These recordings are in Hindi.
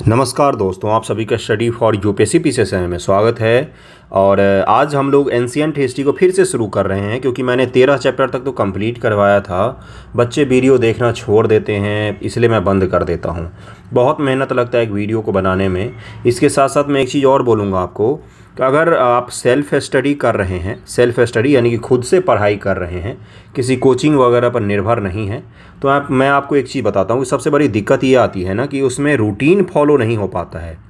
नमस्कार दोस्तों, आप सभी का स्टडी फॉर यूपीएससी पीसीएस में स्वागत है। और आज हम लोग एंशिएंट हिस्ट्री को फिर से शुरू कर रहे हैं क्योंकि मैंने 13 चैप्टर तक तो कंप्लीट करवाया था। बच्चे वीडियो देखना छोड़ देते हैं, इसलिए मैं बंद कर देता हूं। बहुत मेहनत लगता है एक वीडियो को बनाने में। इसके साथ साथ मैं एक चीज़ और बोलूँगा आपको कि अगर आप सेल्फ़ स्टडी कर रहे हैं, सेल्फ़ स्टडी यानी कि खुद से पढ़ाई कर रहे हैं, किसी कोचिंग वगैरह पर निर्भर नहीं है, तो मैं आपको एक चीज़ बताता हूँ कि सबसे बड़ी दिक्कत ये आती है ना कि उसमें रूटीन फॉलो नहीं हो पाता है।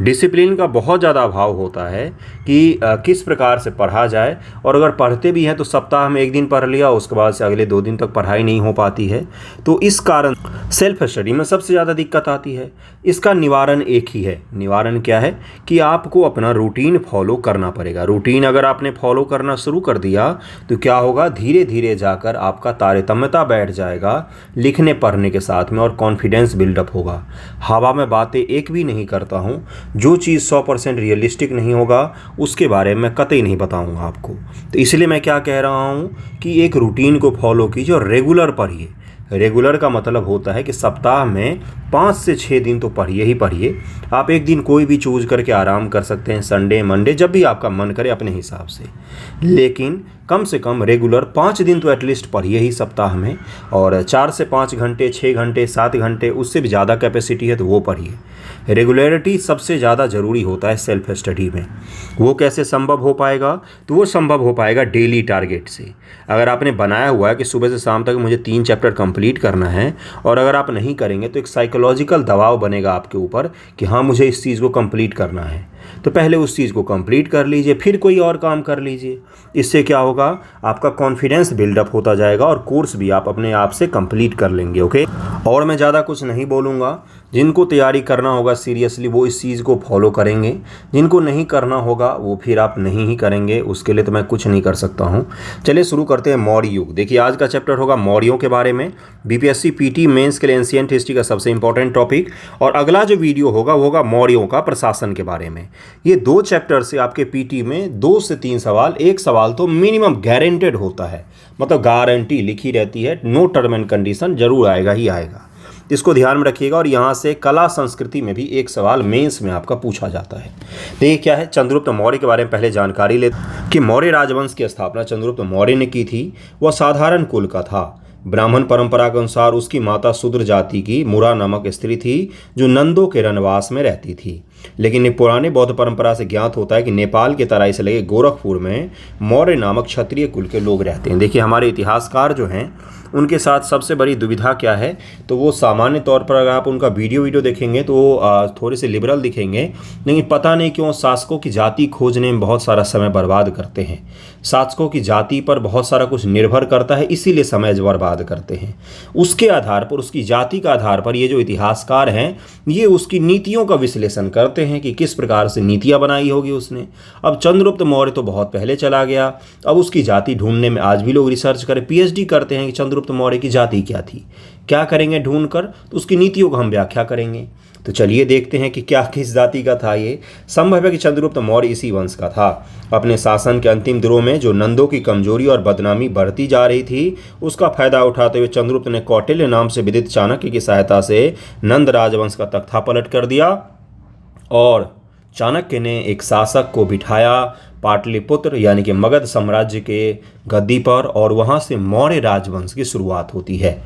डिसिप्लिन का बहुत ज़्यादा अभाव होता है कि किस प्रकार से पढ़ा जाए। और अगर पढ़ते भी हैं तो सप्ताह में एक दिन पढ़ लिया, उसके बाद से अगले 2 दिन तक पढ़ाई नहीं हो पाती है। तो इस कारण सेल्फ स्टडी में सबसे ज़्यादा दिक्कत आती है। इसका निवारण एक ही है। निवारण क्या है कि आपको अपना रूटीन फॉलो करना पड़ेगा। रूटीन अगर आपने फॉलो करना शुरू कर दिया तो क्या होगा, धीरे धीरे जाकर आपका तारतम्यता बैठ जाएगा लिखने पढ़ने के साथ में, और कॉन्फिडेंस बिल्डअप होगा। हवा में बातें एक भी नहीं करता हूँ। जो चीज़ 100% रियलिस्टिक नहीं होगा उसके बारे में कतई नहीं बताऊंगा आपको। तो इसलिए मैं क्या कह रहा हूँ कि एक रूटीन को फॉलो कीजिए और रेगुलर पढ़िए। रेगुलर का मतलब होता है कि सप्ताह में 5 से 6 दिन तो पढ़िए ही पढ़िए। आप एक दिन कोई भी चूज करके आराम कर सकते हैं, संडे मंडे, जब भी आपका मन करे अपने हिसाब से। लेकिन कम से कम रेगुलर 5 दिन तो एटलीस्ट पढ़िए ही सप्ताह में। और 4 से 5 घंटे, 6 घंटे, 7 घंटे, उससे भी ज़्यादा कैपेसिटी है तो वो पढ़िए। रेगुलरिटी सबसे ज़्यादा ज़रूरी होता है सेल्फ स्टडी में। वो कैसे संभव हो पाएगा? तो वो संभव हो पाएगा डेली टारगेट से। अगर आपने बनाया हुआ है कि सुबह से शाम तक मुझे 3 चैप्टर कंप्लीट करना है, और अगर आप नहीं करेंगे तो एक साइकोलॉजिकल दबाव बनेगा आपके ऊपर कि हाँ मुझे इस चीज़ को कंप्लीट करना है। तो पहले उस चीज़ को कंप्लीट कर लीजिए, फिर कोई और काम कर लीजिए। इससे क्या होगा, आपका कॉन्फिडेंस बिल्डअप होता जाएगा और कोर्स भी आप अपने आप से कंप्लीट कर लेंगे। ओके, और मैं ज़्यादा कुछ नहीं बोलूँगा। जिनको तैयारी करना होगा सीरियसली वो इस चीज़ को फॉलो करेंगे, जिनको नहीं करना होगा वो फिर आप नहीं ही करेंगे। उसके लिए तो मैं कुछ नहीं कर सकता हूँ। चलिए शुरू करते हैं मौर्य युग। देखिए आज का चैप्टर होगा मौर्यों के बारे में। बीपीएससी पीटी मेंस के लिए एंशिएंट हिस्ट्री का सबसे इंपॉर्टेंट टॉपिक। और अगला जो वीडियो होगा वो होगा मौर्यों का प्रशासन के बारे में। ये 2 चैप्टर से आपके पीटी में 2 से 3 सवाल, एक सवाल तो मिनिमम गारंटेड होता है, मतलब गारंटी लिखी रहती है, नो टर्म एंड कंडीशन, जरूर आएगा ही आएगा। इसको ध्यान में रखिएगा। और यहाँ से कला संस्कृति में भी एक सवाल मेंस में आपका पूछा जाता है। तो ये क्या है, चंद्रगुप्त मौर्य के बारे में पहले जानकारी लेते हैं कि मौर्य राजवंश की स्थापना चंद्रगुप्त मौर्य ने की थी। वह साधारण कुल का था। ब्राह्मण परंपरा के अनुसार उसकी माता शूद्र जाति की मुरा नामक स्त्री थी जो नंदों के रनवास में रहती थी। लेकिन पुराने बौद्ध परंपरा से ज्ञात होता है कि नेपाल के तराई से लगे गोरखपुर में मौर्य नामक क्षत्रिय कुल के लोग रहते हैं। देखिए हमारे इतिहासकार जो हैं उनके साथ सबसे बड़ी दुविधा क्या है, तो वो सामान्य तौर पर अगर आप उनका वीडियो देखेंगे तो थोड़े से लिबरल दिखेंगे, लेकिन पता नहीं क्यों शासकों की जाति खोजने में बहुत सारा समय बर्बाद करते हैं। शासकों की जाति पर बहुत सारा कुछ निर्भर करता है, इसीलिए समय बर्बाद करते हैं। उसके आधार पर, उसकी जाति का आधार पर ये जो इतिहासकार हैं ये उसकी नीतियों का विश्लेषण करते हैं कि किस प्रकार से नीतियाँ बनाई होगी उसने। अब चंद्रगुप्त मौर्य तो बहुत पहले चला गया, अब उसकी जाति ढूंढने में आज भी लोग रिसर्च करें, पीएचडी करते हैं कि चंद्रगुप्त मौर्य की जाति क्या थी। क्या करेंगे ढूंढ कर, तो उसकी नीतियों को हम व्याख्या करेंगे। तो चलिए देखते हैं कि क्या किस जाति का था ये। संभव है कि चंद्रगुप्त मौर्य इसी वंश का था। अपने शासन के अंतिम दिनों में जो नंदों की कमजोरी और बदनामी बढ़ती जा रही थी उसका फायदा उठाते हुए चंद्रगुप्त ने कौटिल्य नाम से विदित चाणक्य की सहायता से नंद राजवंश का तख्ता पलट कर दिया, और चाणक्य ने एक शासक को बिठाया पाटलिपुत्र यानी कि मगध साम्राज्य के गद्दी पर, और वहां से मौर्य राजवंश की शुरुआत होती है।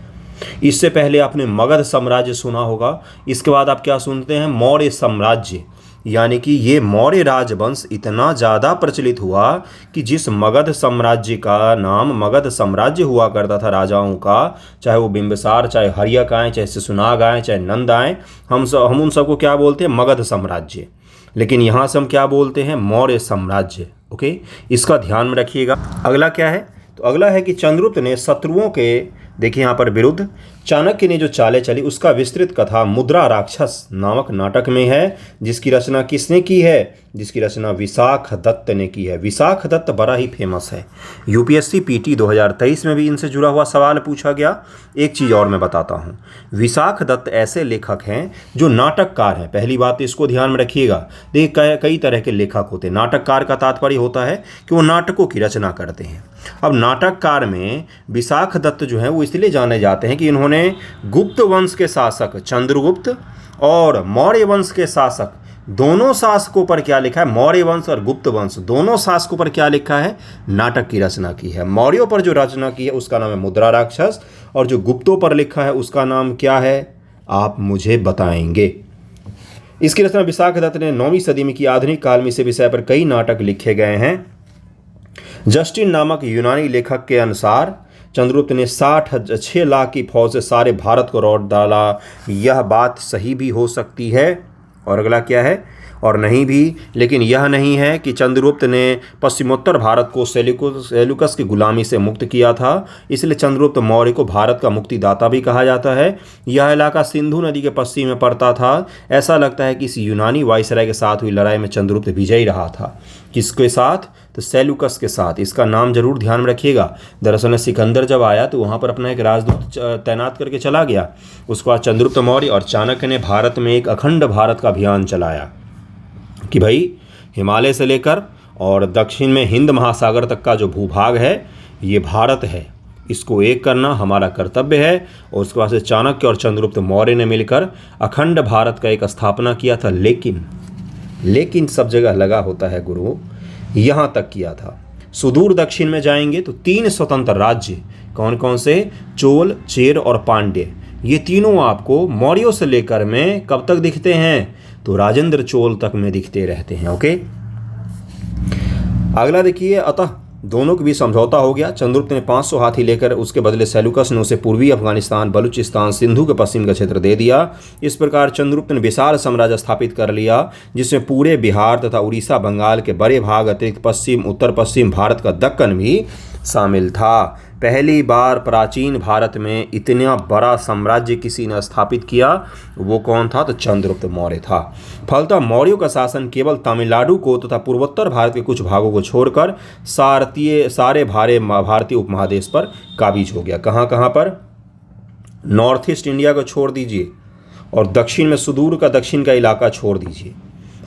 इससे पहले आपने मगध साम्राज्य सुना होगा, इसके बाद आप क्या सुनते हैं, मौर्य साम्राज्य। यानी कि ये मौर्य राजवंश इतना ज़्यादा प्रचलित हुआ कि जिस मगध साम्राज्य का नाम मगध साम्राज्य हुआ करता था राजाओं का, चाहे वो बिंबिसार, चाहे हर्यक आए, चाहे शिशुनाग आए, चाहे नंद आए, हम उन सबको क्या बोलते हैं, मगध साम्राज्य। लेकिन यहाँ से हम क्या बोलते हैं, मौर्य साम्राज्य। ओके, इसका ध्यान में रखिएगा। अगला क्या है, तो अगला है कि चंद्रगुप्त ने शत्रुओं के, देखिए यहाँ पर विरुद्ध चाणक्य ने जो चालें चली उसका विस्तृत कथा मुद्रा राक्षस नामक नाटक में है, जिसकी रचना किसने की है, जिसकी रचना विशाख दत्त ने की है। विशाख दत्त बड़ा ही फेमस है। यूपीएससी पीटी 2023 में भी इनसे जुड़ा हुआ सवाल पूछा गया। एक चीज़ और मैं बताता हूँ, विशाख दत्त ऐसे लेखक हैं जो नाटककार हैं। पहली बात इसको ध्यान में रखिएगा। देखिए कई तरह के लेखक होते हैं। नाटककार का तात्पर्य होता है कि वो नाटकों की रचना करते हैं। अब नाटककार में विशाख दत्त जो है वो इसलिए जाने जाते हैं कि इन्होंने गुप्त वंश के शासक चंद्रगुप्त और मौर्य वंश के शासक, दोनों शासकों पर क्या लिखा है, मौर्य वंश और गुप्त वंश दोनों शासकों पर क्या लिखा है, नाटक की रचना की है। मौर्यों पर जो रचना की है उसका नाम है मुद्रा राक्षस, और जो गुप्तों पर लिखा है उसका नाम क्या है, आप मुझे बताएंगे। इसकी रचना विशाख दत्त ने 9वीं सदी में की। आधुनिक काल में इस विषय पर कई नाटक लिखे गए हैं। जस्टिन नामक यूनानी लेखक के अनुसार चंद्रगुप्त ने 6 लाख की फौज से सारे भारत को लौट डाला। यह बात सही भी हो सकती है, और अगला क्या है, और नहीं भी। लेकिन यह नहीं है कि चंद्रगुप्त ने पश्चिमोत्तर भारत को सेल्यूकस की गुलामी से मुक्त किया था, इसलिए चंद्रगुप्त मौर्य को भारत का मुक्तिदाता भी कहा जाता है। यह इलाका सिंधु नदी के पश्चिम में पड़ता था। ऐसा लगता है कि इस यूनानी वायसराय के साथ हुई लड़ाई में चंद्रगुप्त विजयी रहा था। किसके साथ, तो सेल्यूकस के साथ। इसका नाम जरूर ध्यान में रखिएगा। दरअसल में सिकंदर जब आया तो वहाँ पर अपना एक राजदूत तैनात करके चला गया। उसके बाद चंद्रगुप्त मौर्य और चाणक्य ने भारत में एक अखंड भारत का अभियान चलाया कि भाई हिमालय से लेकर और दक्षिण में हिंद महासागर तक का जो भूभाग है ये भारत है, इसको एक करना हमारा कर्तव्य है। और उसके बाद से चाणक्य और चंद्रगुप्त मौर्य ने मिलकर अखंड भारत का एक स्थापना किया था। लेकिन सब जगह लगा होता है गुरु, यहाँ तक किया था। सुदूर दक्षिण में जाएंगे तो 3 स्वतंत्र राज्य, कौन कौन से, चोल, चेर और पांड्य, ये तीनों आपको मौर्यों से लेकर में कब तक दिखते हैं, तो राजेंद्र चोल तक में दिखते रहते हैं। ओके, अगला देखिए। अतः दोनों के बीच समझौता हो गया। चंद्रगुप्त ने 500 हाथी लेकर, उसके बदले सेल्यूकस ने उसे पूर्वी अफगानिस्तान, बलूचिस्तान, सिंधु के पश्चिम का क्षेत्र दे दिया। इस प्रकार चंद्रगुप्त ने विशाल साम्राज्य स्थापित कर लिया, जिसमें पूरे बिहार तथा उड़ीसा, बंगाल के बड़े भाग अतिरिक्त पश्चिम, उत्तर पश्चिम भारत का दक्कन भी शामिल था। पहली बार प्राचीन भारत में इतना बड़ा साम्राज्य किसी ने स्थापित किया, वो कौन था, तो चंद्रगुप्त मौर्य था। फलतः मौर्यों का शासन केवल तमिलनाडु को तथा पूर्वोत्तर भारत के कुछ भागों को छोड़कर सारे भारतीय उपमहादेश पर काबिज हो गया। कहाँ कहाँ पर, नॉर्थ ईस्ट इंडिया को छोड़ दीजिए, और दक्षिण में सुदूर का दक्षिण का इलाका छोड़ दीजिए,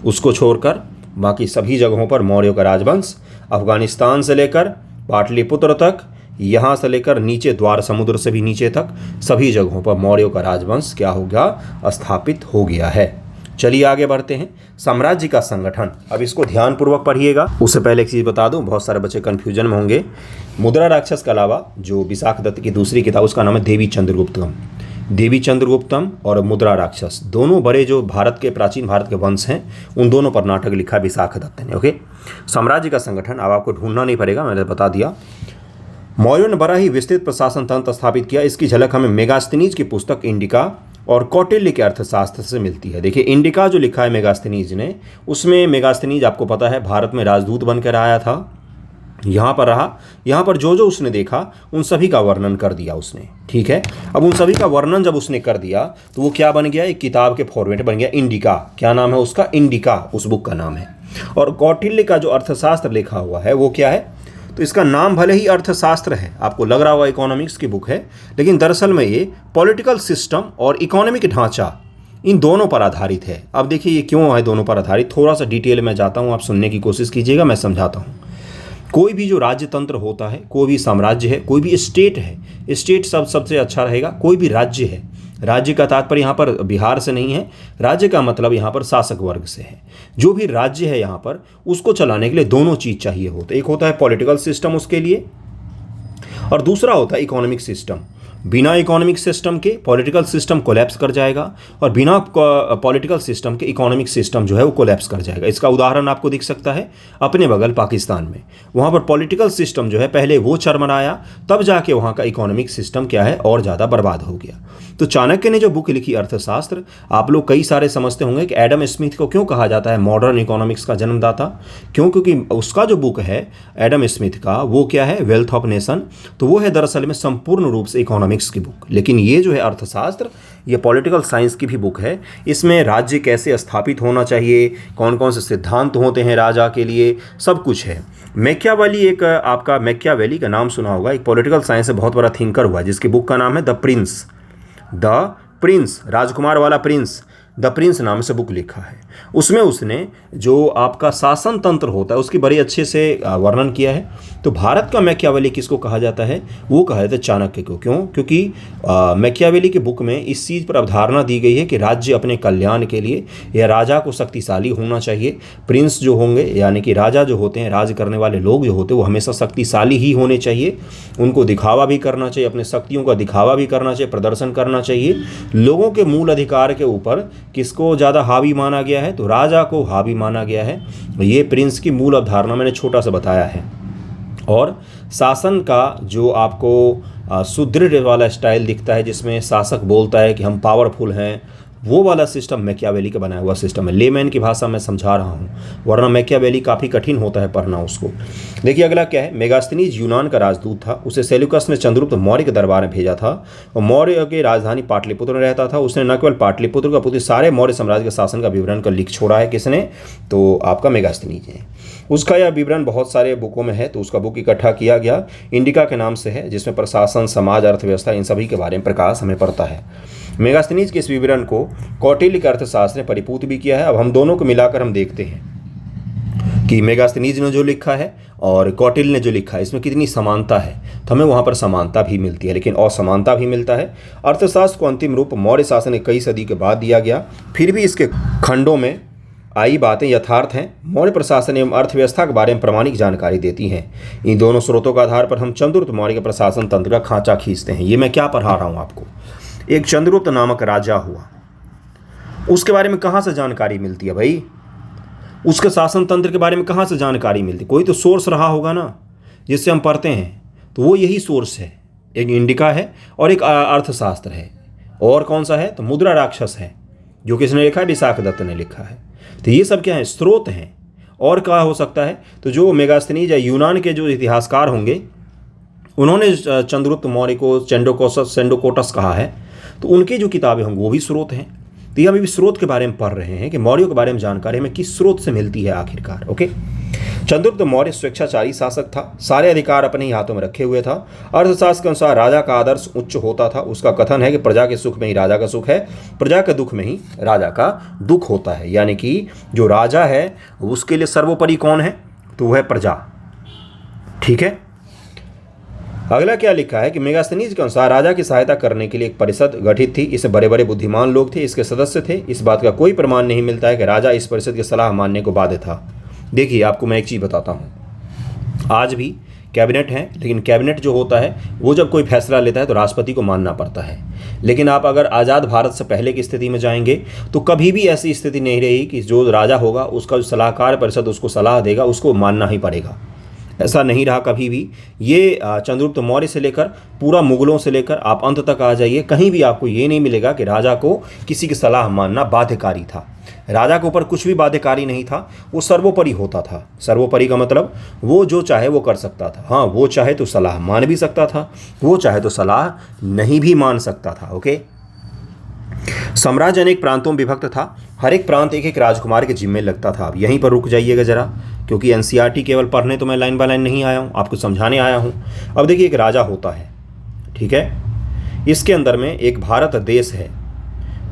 उसको छोड़कर बाकी सभी जगहों पर मौर्यों का राजवंश, अफगानिस्तान से लेकर पाटलिपुत्र तक, यहाँ से लेकर नीचे द्वार समुद्र से भी नीचे तक, सभी जगहों पर मौर्यों का राजवंश क्या हो गया, स्थापित हो गया है। चलिए आगे बढ़ते हैं। साम्राज्य का संगठन, अब इसको ध्यानपूर्वक पढ़िएगा। उससे पहले एक चीज़ बता दूं, बहुत सारे बच्चे कन्फ्यूजन में होंगे। मुद्रा राक्षस के अलावा जो विशाख दत्त की दूसरी किताब, उसका नाम है देवी चंद्रगुप्तम और मुद्रा राक्षस, दोनों बड़े जो प्राचीन भारत के वंश हैं, उन दोनों पर नाटक लिखा विशाख दत्त ने। ओके, साम्राज्य का संगठन, अब आपको ढूंढना नहीं पड़ेगा, मैंने बता दिया। मौर्यों ने बड़ा ही विस्तृत प्रशासन तंत्र स्थापित किया। इसकी झलक हमें मेगास्थनीज की पुस्तक इंडिका और कौटिल्य के अर्थशास्त्र से मिलती है। देखिए, इंडिका जो लिखा है मेगास्थनीज ने, उसमें मेगास्थनीज आपको पता है भारत में राजदूत बनकर आया था, यहाँ पर रहा, यहाँ पर जो जो उसने देखा उन सभी का वर्णन कर दिया उसने। ठीक है, अब उन सभी का वर्णन जब उसने कर दिया तो वो क्या बन गया, एक किताब के फॉर्मेट बन गया, इंडिका। क्या नाम है उसका, इंडिका, उस बुक का नाम है। और कौटिल्य का जो अर्थशास्त्र लिखा हुआ है वो क्या है, तो इसका नाम भले ही अर्थशास्त्र है, आपको लग रहा होगा इकोनॉमिक्स की बुक है, लेकिन दरअसल में ये पॉलिटिकल सिस्टम और इकोनॉमिक ढांचा, इन दोनों पर आधारित है। अब देखिए ये क्यों है दोनों पर आधारित, थोड़ा सा डिटेल में जाता हूँ, आप सुनने की कोशिश कीजिएगा, मैं समझाता हूँ। कोई भी जो राज्य तंत्र होता है, कोई भी साम्राज्य है, कोई भी स्टेट है, स्टेट सबसे अच्छा रहेगा। कोई भी राज्य है, राज्य का तात्पर्य यहाँ पर बिहार से नहीं है, राज्य का मतलब यहाँ पर शासक वर्ग से है। जो भी राज्य है यहाँ पर, उसको चलाने के लिए दोनों चीज़ चाहिए होता है। एक होता है पॉलिटिकल सिस्टम उसके लिए, और दूसरा होता है इकोनॉमिक सिस्टम। बिना इकोनॉमिक सिस्टम के पॉलिटिकल सिस्टम कोलैप्स कर जाएगा, और बिना पॉलिटिकल सिस्टम के इकोनॉमिक सिस्टम जो है वो कोलैप्स कर जाएगा। इसका उदाहरण आपको दिख सकता है अपने बगल पाकिस्तान में। वहाँ पर पॉलिटिकल सिस्टम जो है पहले वो चरमराया, तब जाके वहाँ का इकोनॉमिक सिस्टम क्या है, और ज़्यादा बर्बाद हो गया। तो चाणक्य ने जो बुक लिखी अर्थशास्त्र, आप लोग कई सारे समझते होंगे कि एडम स्मिथ को क्यों कहा जाता है मॉडर्न इकोनॉमिक्स का जन्मदाता, क्योंकि उसका जो बुक है एडम स्मिथ का, वो क्या है, वेल्थ ऑफ नेशन, तो वो है दरअसल में संपूर्ण रूप से इकोनॉमिक्स की बुक। लेकिन ये जो है अर्थशास्त्र, ये पॉलिटिकल साइंस की भी बुक है। इसमें राज्य कैसे स्थापित होना चाहिए, कौन कौन से सिद्धांत होते हैं राजा के लिए, सब कुछ है। मैकियावेली, एक आपका मैकियावेली का नाम सुना होगा, एक पॉलिटिकल साइंस से बहुत बड़ा थिंकर हुआ, जिसकी बुक का नाम है द प्रिंस, राजकुमार वाला प्रिंस, द प्रिंस नाम से बुक लिखा है। उसमें उसने जो आपका शासन तंत्र होता है उसकी बड़े अच्छे से वर्णन किया है। तो भारत का मैकियावेली किसको कहा जाता है? वो कहा जाता है चाणक्य को। क्यों? क्योंकि मैकियावेली के बुक में इस चीज़ पर अवधारणा दी गई है कि राज्य अपने कल्याण के लिए या राजा को शक्तिशाली होना चाहिए। प्रिंस जो होंगे यानी कि राजा जो होते हैं, राज करने वाले लोग जो होते हैं, वो हमेशा शक्तिशाली ही होने चाहिए। उनको दिखावा भी करना चाहिए, अपने शक्तियों का दिखावा भी करना चाहिए, प्रदर्शन करना चाहिए। लोगों के मूल अधिकार के ऊपर किसको ज़्यादा हावी माना गया है? तो राजा को हावी माना गया है। ये प्रिंस की मूल अवधारणा मैंने छोटा सा बताया है। और शासन का जो आपको सुदृढ़ वाला स्टाइल दिखता है, जिसमें शासक बोलता है कि हम पावरफुल हैं, वो वाला सिस्टम मैकियावेली का बनाया हुआ सिस्टम है। लेमैन की भाषा में समझा रहा हूँ, वरना मैकियावेली काफ़ी कठिन होता है पढ़ना उसको। देखिए अगला क्या है। मेगास्थनीज यूनान का राजदूत था। उसे सेल्यूकस ने चंद्रगुप्त मौर्य के दरबार में भेजा था और मौर्य की राजधानी पाटलिपुत्र में रहता था। उसने न केवल पाटलिपुत्र का पूरे सारे मौर्य साम्राज्य के शासन का विवरण कर लिख छोड़ा है। किसने? तो आपका मेगास्थनीज है। उसका यह विवरण बहुत सारे बुकों में है, तो उसका बुक इकट्ठा किया गया इंडिका के नाम से है, जिसमें प्रशासन, समाज, अर्थव्यवस्था, इन सभी के बारे में प्रकाश हमें पड़ता है। मेगास्थनीज के इस विवरण को कौटिल्य के अर्थशास्त्र ने परिपूत भी किया है। अब हम दोनों को मिलाकर हम देखते हैं कि मेगास्थनीज ने जो लिखा है और कौटिल्य ने जो लिखा है, इसमें कितनी समानता है। तो हमें वहाँ पर समानता भी मिलती है, लेकिन असमानता भी मिलता है। अर्थशास्त्र को अंतिम रूप मौर्य शासन के कई सदी के बाद दिया गया, फिर भी इसके खंडों में आई बातें यथार्थ हैं। मौर्य प्रशासन एवं अर्थव्यवस्था के बारे में प्रामाणिक जानकारी देती हैं। इन दोनों स्रोतों के आधार पर हम चंद्रगुप्त मौर्य के प्रशासन तंत्र का खांचा खींचते हैं। ये मैं क्या पढ़ा रहा हूँ आपको? एक चंद्रगुप्त नामक राजा हुआ, उसके बारे में कहाँ से जानकारी मिलती है भाई? उसके शासन तंत्र के बारे में कहाँ से जानकारी मिलती? कोई तो सोर्स रहा होगा ना जिससे हम पढ़ते हैं, तो वो यही सोर्स है। एक इंडिका है और एक अर्थशास्त्र है। और कौन सा है? तो मुद्रा राक्षस है, जो किसने लिखा है? विशाखदत्त ने लिखा है। तो ये सब क्या है? स्रोत हैं। और क्या हो सकता है? तो जो मेगास्थनीज या यूनान के जो इतिहासकार होंगे, उन्होंने चंद्रगुप्त मौर्य को सेंडोकोटस कहा है, तो उनकी जो किताबें होंगी वो भी स्रोत हैं। तो ये हम भी स्रोत के बारे में पढ़ रहे हैं कि मौर्यों के बारे में जानकारी हमें किस स्रोत से मिलती है आखिरकार। ओके, चंद्रगुप्त मौर्य स्वेच्छाचारी शासक था। सारे अधिकार अपने ही हाथों में रखे हुए था। अर्थशास्त्र के अनुसार राजा का आदर्श उच्च होता था। उसका कथन है कि प्रजा के सुख में ही राजा का सुख है, प्रजा के दुख में ही राजा का दुख होता है। यानी कि जो राजा है उसके लिए सर्वोपरि कौन है? तो वह है प्रजा। ठीक है। अगला क्या लिखा है कि मेगास्थनीज के अनुसार राजा की सहायता करने के लिए एक परिषद गठित थी। इससे बड़े बड़े बुद्धिमान लोग थे, इसके सदस्य थे। इस बात का कोई प्रमाण नहीं मिलता है कि राजा इस परिषद की सलाह मानने को बाध्य था। देखिए आपको मैं एक चीज़ बताता हूँ, आज भी कैबिनेट है, लेकिन कैबिनेट जो होता है वो जब कोई फैसला लेता है तो राष्ट्रपति को मानना पड़ता है। लेकिन आप अगर आज़ाद भारत से पहले की स्थिति में जाएंगे तो कभी भी ऐसी स्थिति नहीं रही कि जो राजा होगा उसका जो सलाहकार परिषद उसको सलाह देगा उसको मानना ही पड़ेगा। ऐसा नहीं रहा कभी भी। ये चंद्रगुप्त मौर्य से लेकर पूरा मुगलों से लेकर आप अंत तक आ जाइए, कहीं भी आपको ये नहीं मिलेगा कि राजा को किसी की सलाह मानना बाध्यकारी था। राजा के ऊपर कुछ भी बाध्यकारी नहीं था, वो सर्वोपरि होता था। सर्वोपरि का मतलब वो जो चाहे वो कर सकता था। हाँ, वो चाहे तो सलाह मान भी सकता था, वो चाहे तो सलाह नहीं भी मान सकता था। ओके, साम्राज्य अनेक प्रांतों में विभक्त था। हर एक प्रांत एक एक राजकुमार के जिम्मे लगता था। अब यहीं पर रुक जाइएगा ज़रा, क्योंकि एनसीईआरटी केवल पढ़ने तो मैं लाइन बाय लाइन नहीं आया हूँ, आपको समझाने आया हूँ। अब देखिए, एक राजा होता है, ठीक है। इसके अंदर में एक भारत देश है।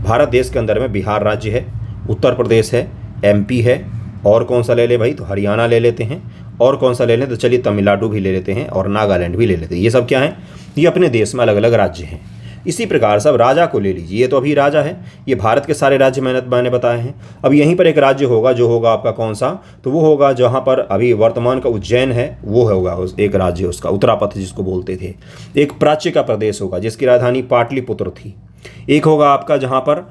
भारत देश के अंदर में बिहार राज्य है, उत्तर प्रदेश है, एमपी है, और कौन सा ले ले भाई? तो हरियाणा ले लेते हैं। और कौन सा ले लें? तो चलिए तमिलनाडु भी ले लेते हैं और नागालैंड भी ले लेते हैं। ये सब क्या है? ये अपने देश में अलग अलग राज्य हैं। इसी प्रकार सब राजा को ले लीजिए। ये तो अभी राजा है, ये भारत के सारे राज्य मैंने बताए हैं। अब यहीं पर एक राज्य होगा, जो होगा आपका कौन सा? तो वो होगा जहाँ पर अभी वर्तमान का उज्जैन है, वो होगा एक राज्य उसका, उत्तरापथ जिसको बोलते थे। एक प्राच्य का प्रदेश होगा जिसकी राजधानी पाटलिपुत्र थी। एक होगा आपका जहाँ पर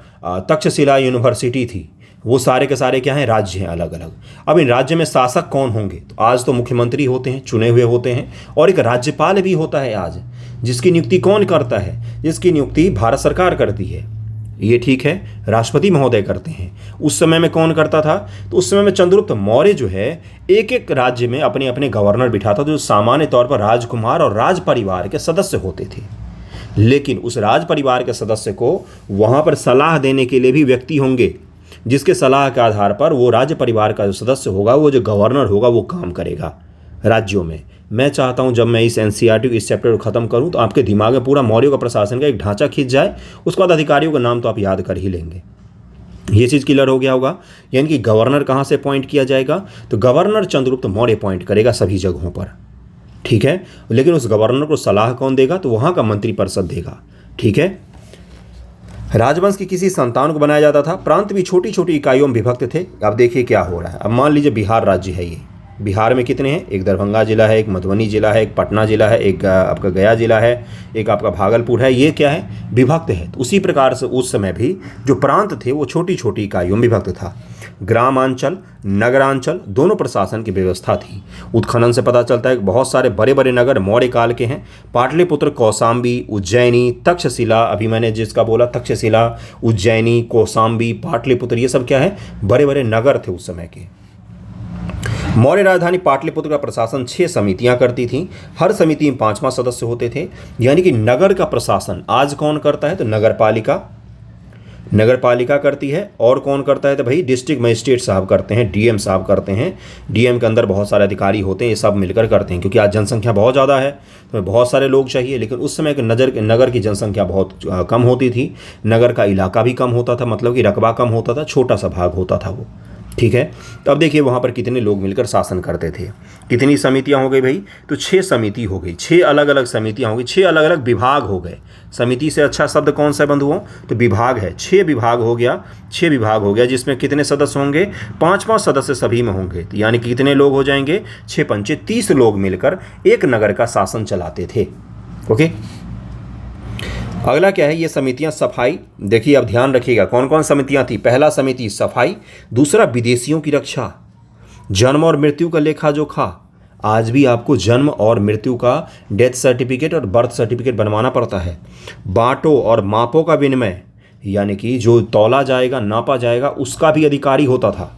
तक्षशिला यूनिवर्सिटी थी। वो सारे के सारे क्या हैं? राज्य हैं अलग अलग। अब इन राज्य में शासक कौन होंगे? तो आज तो मुख्यमंत्री होते हैं, चुने हुए होते हैं, और एक राज्यपाल भी होता है आज, जिसकी नियुक्ति कौन करता है? जिसकी नियुक्ति भारत सरकार करती है। ये ठीक है, राष्ट्रपति महोदय करते हैं। उस समय में कौन करता था? तो उस समय में चंद्रगुप्त मौर्य जो है एक एक राज्य में अपने अपने गवर्नर बिठाता, जो सामान्य तौर पर राजकुमार और राज परिवार के सदस्य होते थे। लेकिन उस राज परिवार के सदस्य को वहाँ पर सलाह देने के लिए भी व्यक्ति होंगे, जिसके सलाह के आधार पर वो राज्य परिवार का जो सदस्य होगा, वो जो गवर्नर होगा, वो काम करेगा राज्यों में। मैं चाहता हूं जब मैं इस एनसीईआरटी इस चैप्टर को ख़त्म करूं तो आपके दिमाग में पूरा मौर्यों का प्रशासन का एक ढांचा खींच जाए। उसके बाद अधिकारियों का नाम तो आप याद कर ही लेंगे। ये चीज़ क्लियर हो गया होगा। यानी कि गवर्नर कहाँ से अपॉइंट किया जाएगा, तो गवर्नर चंद्रगुप्त मौर्य अपॉइंट करेगा सभी जगहों पर, ठीक है। लेकिन उस गवर्नर को सलाह कौन देगा, तो वहाँ का मंत्रिपरिषद देगा, ठीक है। राजवंश की किसी संतान को बनाया जाता था। प्रांत भी छोटी छोटी इकाइयों में विभक्त थे। अब देखिए क्या हो रहा है। अब मान लीजिए बिहार राज्य है, ये बिहार में कितने हैं, एक दरभंगा जिला है, एक मधुबनी जिला है, एक पटना जिला है, एक आपका गया जिला है, एक आपका भागलपुर है। ये क्या है, विभक्त है। तो उसी प्रकार से उस समय भी जो प्रांत थे वो छोटी छोटी इकाइयों में विभक्त था। ग्रामांचल नगरांचल दोनों प्रशासन की व्यवस्था थी। उत्खनन से पता चलता है कि बहुत सारे बड़े बड़े नगर मौर्य काल के हैं। पाटलिपुत्र, कौशाम्बी, उज्जैनी, तक्षशिला, अभी मैंने जिसका बोला तक्षशिला, उज्जैनी, कौशाम्बी, पाटलिपुत्र, ये सब क्या है, बड़े बड़े नगर थे उस समय के। मौर्य राजधानी पाटलिपुत्र का प्रशासन 6 समितियां करती थीं। हर समिति में 5 सदस्य होते थे। यानी कि नगर का प्रशासन आज कौन करता है, तो नगर पालिका करती है। और कौन करता है, तो भाई डिस्ट्रिक्ट मजिस्ट्रेट साहब करते हैं, डीएम साहब करते हैं। डीएम के अंदर बहुत सारे अधिकारी होते हैं, ये सब मिलकर करते हैं। क्योंकि आज जनसंख्या बहुत ज़्यादा है तो बहुत सारे लोग चाहिए। लेकिन उस समय के नगर की जनसंख्या बहुत कम होती थी। नगर का इलाका भी कम होता था, मतलब कि रकबा कम होता था, छोटा सा भाग होता था वो, ठीक है। तो अब देखिए वहाँ पर कितने लोग मिलकर शासन करते थे। कितनी समितियाँ हो गई भाई, तो 6 समिति हो गई, 6 अलग अलग समितियाँ हो गई, 6 अलग अलग विभाग हो गए। समिति से अच्छा शब्द कौन सा बंधुओं, तो विभाग है। 6 विभाग हो गया, 6 विभाग हो गया, जिसमें कितने सदस्य होंगे, 5-5 सदस्य सभी में होंगे। तो यानी कि कितने लोग हो जाएंगे, 6 पंचे 30 लोग मिलकर एक नगर का शासन चलाते थे। ओके, अगला क्या है, ये समितियां सफाई। देखिए अब ध्यान रखिएगा कौन कौन समितियां थी। पहला समिति सफाई, दूसरा विदेशियों की रक्षा, जन्म और मृत्यु का लेखा जोखा। आज भी आपको जन्म और मृत्यु का डेथ सर्टिफिकेट और बर्थ सर्टिफिकेट बनवाना पड़ता है। बांटो और मापों का विनिमय, यानी कि जो तौला जाएगा नापा जाएगा उसका भी अधिकारी होता था।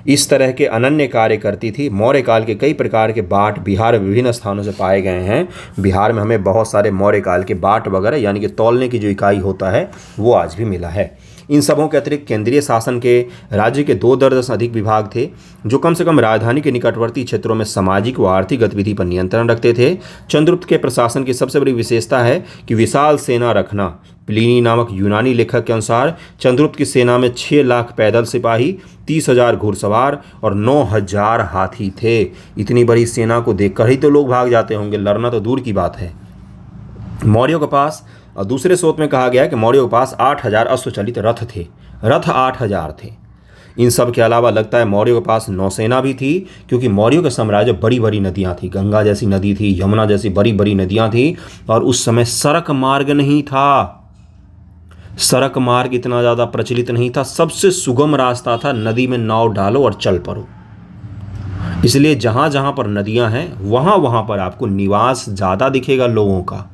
इस तरह के अनन्य कार्य करती थी। मौर्य काल के कई प्रकार के बाट बिहार में विभिन्न स्थानों से पाए गए हैं। बिहार में हमें बहुत सारे मौर्य काल के बाट वगैरह, यानी कि तौलने की जो इकाई होता है वो आज भी मिला है। इन सबों के अतिरिक्त केंद्रीय शासन के राज्य के 2 दर्जन से अधिक विभाग थे, जो कम से कम राजधानी के निकटवर्ती क्षेत्रों में सामाजिक व आर्थिक गतिविधि पर नियंत्रण रखते थे। चंद्रगुप्त के प्रशासन की सबसे बड़ी विशेषता है कि विशाल सेना रखना। प्लिनी नामक यूनानी लेखक के अनुसार चंद्रगुप्त की सेना में 6 लाख पैदल सिपाही, 30,000 घुड़सवार और 9,000 हाथी थे। इतनी बड़ी सेना को देखकर ही तो लोग भाग जाते होंगे, लड़ना तो दूर की बात है। मौर्यों के पास, और दूसरे स्रोत में कहा गया कि मौर्यों के पास 8,000 अश्वचालित रथ थे। रथ 8,000 थे। इन सब के अलावा लगता है मौर्यों के पास नौसेना भी थी, क्योंकि मौर्यों के साम्राज्य बड़ी बड़ी नदियां थी। गंगा जैसी नदी थी, यमुना जैसी बड़ी बड़ी नदियां थी। और उस समय सड़क मार्ग नहीं था, सड़क मार्ग इतना ज़्यादा प्रचलित नहीं था। सबसे सुगम रास्ता था नदी में नाव डालो और चल पड़ो। इसलिए जहाँ जहाँ पर नदियाँ हैं वहाँ वहाँ पर आपको निवास ज़्यादा दिखेगा लोगों का,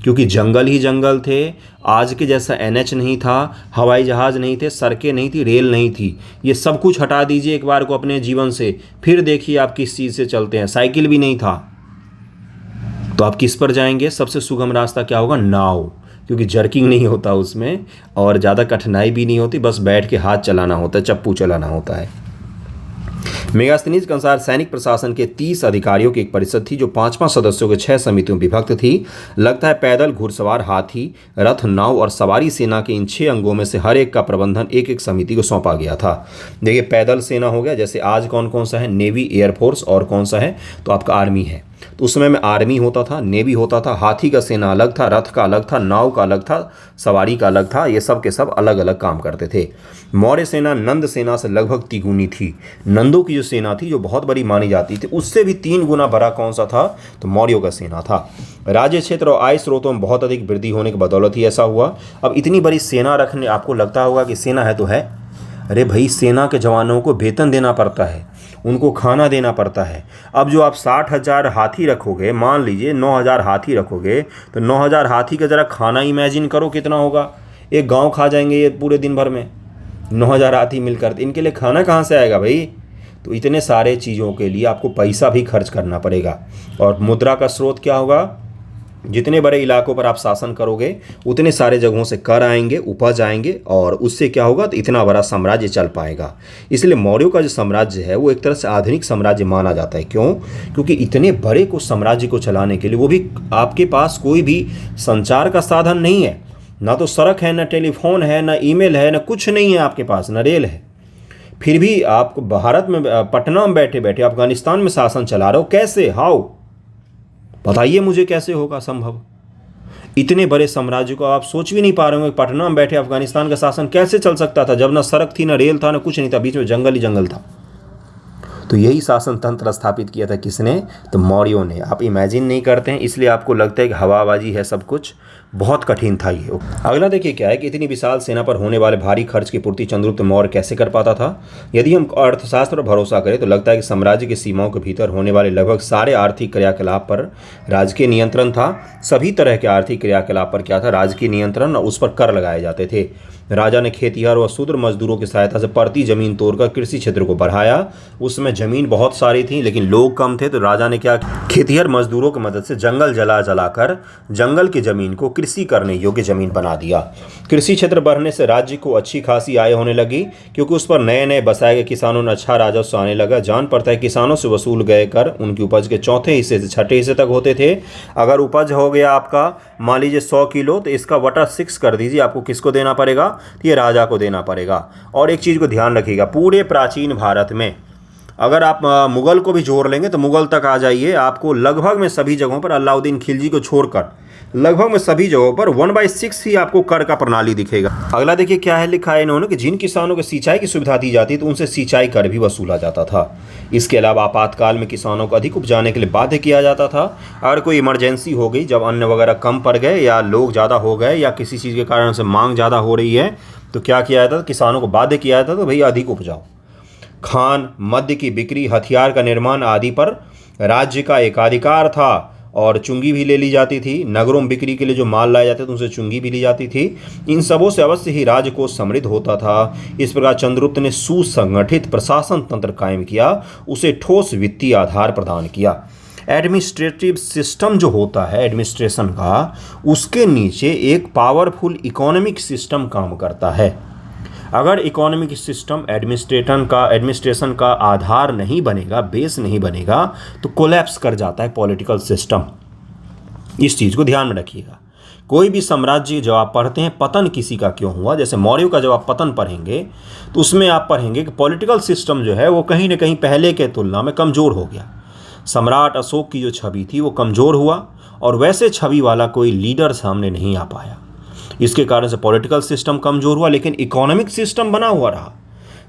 क्योंकि जंगल ही जंगल थे। आज के जैसा NH नहीं था, हवाई जहाज़ नहीं थे, सड़कें नहीं थी, रेल नहीं थी। ये सब कुछ हटा दीजिए एक बार को अपने जीवन से, फिर देखिए आप किस चीज़ से चलते हैं। साइकिल भी नहीं था, तो आप किस पर जाएंगे। सबसे सुगम रास्ता क्या होगा, नाव, क्योंकि जर्किंग नहीं होता उसमें और ज़्यादा कठिनाई भी नहीं होती, बस बैठ के हाथ चलाना होता है, चप्पू चलाना होता है। मेगास्थनीज के अनुसार सैनिक प्रशासन के 30 अधिकारियों की एक परिषद थी, जो 5-5 सदस्यों के 6 समितियों में विभक्त थी। लगता है पैदल, घुड़सवार, हाथी, रथ, नाव और सवारी सेना के इन 6 अंगों में से हर एक का प्रबंधन एक एक समिति को सौंपा गया था। देखिए पैदल सेना हो गया, जैसे आज कौन कौन सा है, नेवी, एयरफोर्स, और कौन सा है, तो आपका आर्मी है। तो उस समय में आर्मी होता था, नेवी होता था, हाथी का सेना अलग था, रथ का अलग था, नाव का अलग था, सवारी का अलग था। ये सब के सब अलग अलग काम करते थे। मौर्य सेना नंद सेना से लगभग तिगुनी थी। नंदों की जो सेना थी जो बहुत बड़ी मानी जाती थी, उससे भी 3 गुना बड़ा कौन सा था, तो मौर्यों का सेना था। राज्य क्षेत्र और आय स्रोतों में बहुत अधिक वृद्धि होने की बदौलत ही ऐसा हुआ। अब इतनी बड़ी सेना रखने, आपको लगता होगा कि सेना है तो है, अरे भाई सेना के जवानों को वेतन देना पड़ता है, उनको खाना देना पड़ता है। अब जो आप 60,000 हाथी रखोगे, मान लीजिए 9,000 हाथी रखोगे, तो 9,000 हाथी का ज़रा खाना इमेजिन करो कितना होगा। एक गांव खा जाएंगे ये पूरे दिन भर में, 9,000 हाथी मिलकर। इनके लिए खाना कहाँ से आएगा भाई। तो इतने सारे चीज़ों के लिए आपको पैसा भी खर्च करना पड़ेगा। और मुद्रा का स्रोत क्या होगा, जितने बड़े इलाकों पर आप शासन करोगे उतने सारे जगहों से कर आएंगे, उपज आएंगे, और उससे क्या होगा, तो इतना बड़ा साम्राज्य चल पाएगा। इसलिए मौर्यों का जो साम्राज्य है वो एक तरह से आधुनिक साम्राज्य माना जाता है। क्यों, क्योंकि इतने बड़े को साम्राज्य को चलाने के लिए, वो भी आपके पास कोई भी संचार का साधन नहीं है। ना तो सड़क है, ना टेलीफोन है, ना ईमेल है, ना कुछ नहीं है आपके पास, ना रेल है। फिर भी आप भारत में पटना में बैठे बैठे अफगानिस्तान में शासन चला रहे हो। कैसे? हाउ? बताइए मुझे कैसे होगा संभव? इतने बड़े साम्राज्य को आप सोच भी नहीं पा रहे हो। पटना में बैठे अफगानिस्तान का शासन कैसे चल सकता था जब ना सड़क थी, ना रेल था, ना कुछ नहीं था, बीच में जंगल ही जंगल था। तो यही शासन तंत्र स्थापित किया था किसने? तो मौर्यों ने। आप इमेजिन नहीं करते हैं, इसलिए आपको लगता है कि हवाबाजी है सब कुछ। बहुत कठिन था ये। अगला देखिए क्या है कि इतनी विशाल सेना पर होने वाले भारी खर्च की पूर्ति चंद्रगुप्त मौर्य कैसे कर पाता था? यदि हम अर्थशास्त्र पर भरोसा करें तो लगता है कि साम्राज्य की सीमाओं के भीतर होने वाले लगभग सारे आर्थिक क्रियाकलाप पर राजकीय नियंत्रण था। सभी तरह के आर्थिक क्रियाकलाप पर क्या था? राजकीय नियंत्रण, और उस पर कर लगाए जाते थे। राजा ने खेतिहर और शूद्र मजदूरों की सहायता से पड़ती जमीन तोड़कर कृषि क्षेत्र को बढ़ाया। उसमें जमीन बहुत सारी थी लेकिन लोग कम थे, तो राजा ने क्या? खेतिहर मजदूरों की मदद से जंगल जला जलाकर जंगल की जमीन को कृषि करने योग्य जमीन बना दिया। कृषि क्षेत्र बढ़ने से राज्य को अच्छी खासी आय होने लगी, क्योंकि उस पर नए नए बसाए गए किसानों ने अच्छा राजस्व आने लगा। जान पड़ता है किसानों से वसूल गए कर उनकी उपज के चौथे हिस्से से छठे हिस्से तक होते थे। अगर उपज हो गया आपका मान लीजिए 100 किलो, तो इसका बटा 6 कर दीजिए। आपको किसको देना पड़ेगा? तो ये राजा को देना पड़ेगा। और एक चीज़ को ध्यान रखिएगा, पूरे प्राचीन भारत में अगर आप मुग़ल को भी जोड़ लेंगे तो मुग़ल तक आ जाइए, आपको लगभग में सभी जगहों पर, अलाउद्दीन खिलजी को छोड़कर लगभग में सभी जगहों पर 1/6 ही आपको कर का प्रणाली दिखेगा। अगला देखिए क्या है लिखा है इन्होंने कि जिन किसानों को सिंचाई की सुविधा दी जाती तो उनसे सिंचाई कर भी वसूला जाता था। इसके अलावा आपातकाल में किसानों को अधिक उपजाने के लिए बाध्य किया जाता था। अगर कोई इमरजेंसी हो गई, जब अन्न वगैरह कम पड़ गए या लोग ज़्यादा हो गए या किसी चीज़ के कारण से मांग ज़्यादा हो रही है, तो क्या किया जाता था? किसानों को बाध्य किया जाता था, तो भैया अधिक उपजाओ। खान, मद्य की बिक्री, हथियार का निर्माण आदि पर राज्य का एकाधिकार था, और चुंगी भी ले ली जाती थी। नगरों में बिक्री के लिए जो माल लाए जाते थे उनसे चुंगी भी ली जाती थी। इन सबों से अवश्य ही राज्य को समृद्ध होता था। इस प्रकार चंद्रगुप्त ने सुसंगठित प्रशासन तंत्र कायम किया, उसे ठोस वित्तीय आधार प्रदान किया। एडमिनिस्ट्रेटिव सिस्टम जो होता है एडमिनिस्ट्रेशन का, उसके नीचे एक पावरफुल इकोनॉमिक सिस्टम काम करता है। अगर इकोनॉमिक सिस्टम एडमिनिस्ट्रेशन का आधार नहीं बनेगा, बेस नहीं बनेगा, तो कोलैप्स कर जाता है पॉलिटिकल सिस्टम। इस चीज़ को ध्यान में रखिएगा। कोई भी साम्राज्य जब आप पढ़ते हैं पतन किसी का क्यों हुआ, जैसे मौर्यों का जब आप पतन पढ़ेंगे तो उसमें आप पढ़ेंगे कि पॉलिटिकल सिस्टम जो है वो कहीं ना कहीं पहले के तुलना में कमज़ोर हो गया। सम्राट अशोक की जो छवि थी वो कमज़ोर हुआ, और वैसे छवि वाला कोई लीडर सामने नहीं आ पाया। इसके कारण से पॉलिटिकल सिस्टम कमज़ोर हुआ, लेकिन इकोनॉमिक सिस्टम बना हुआ रहा,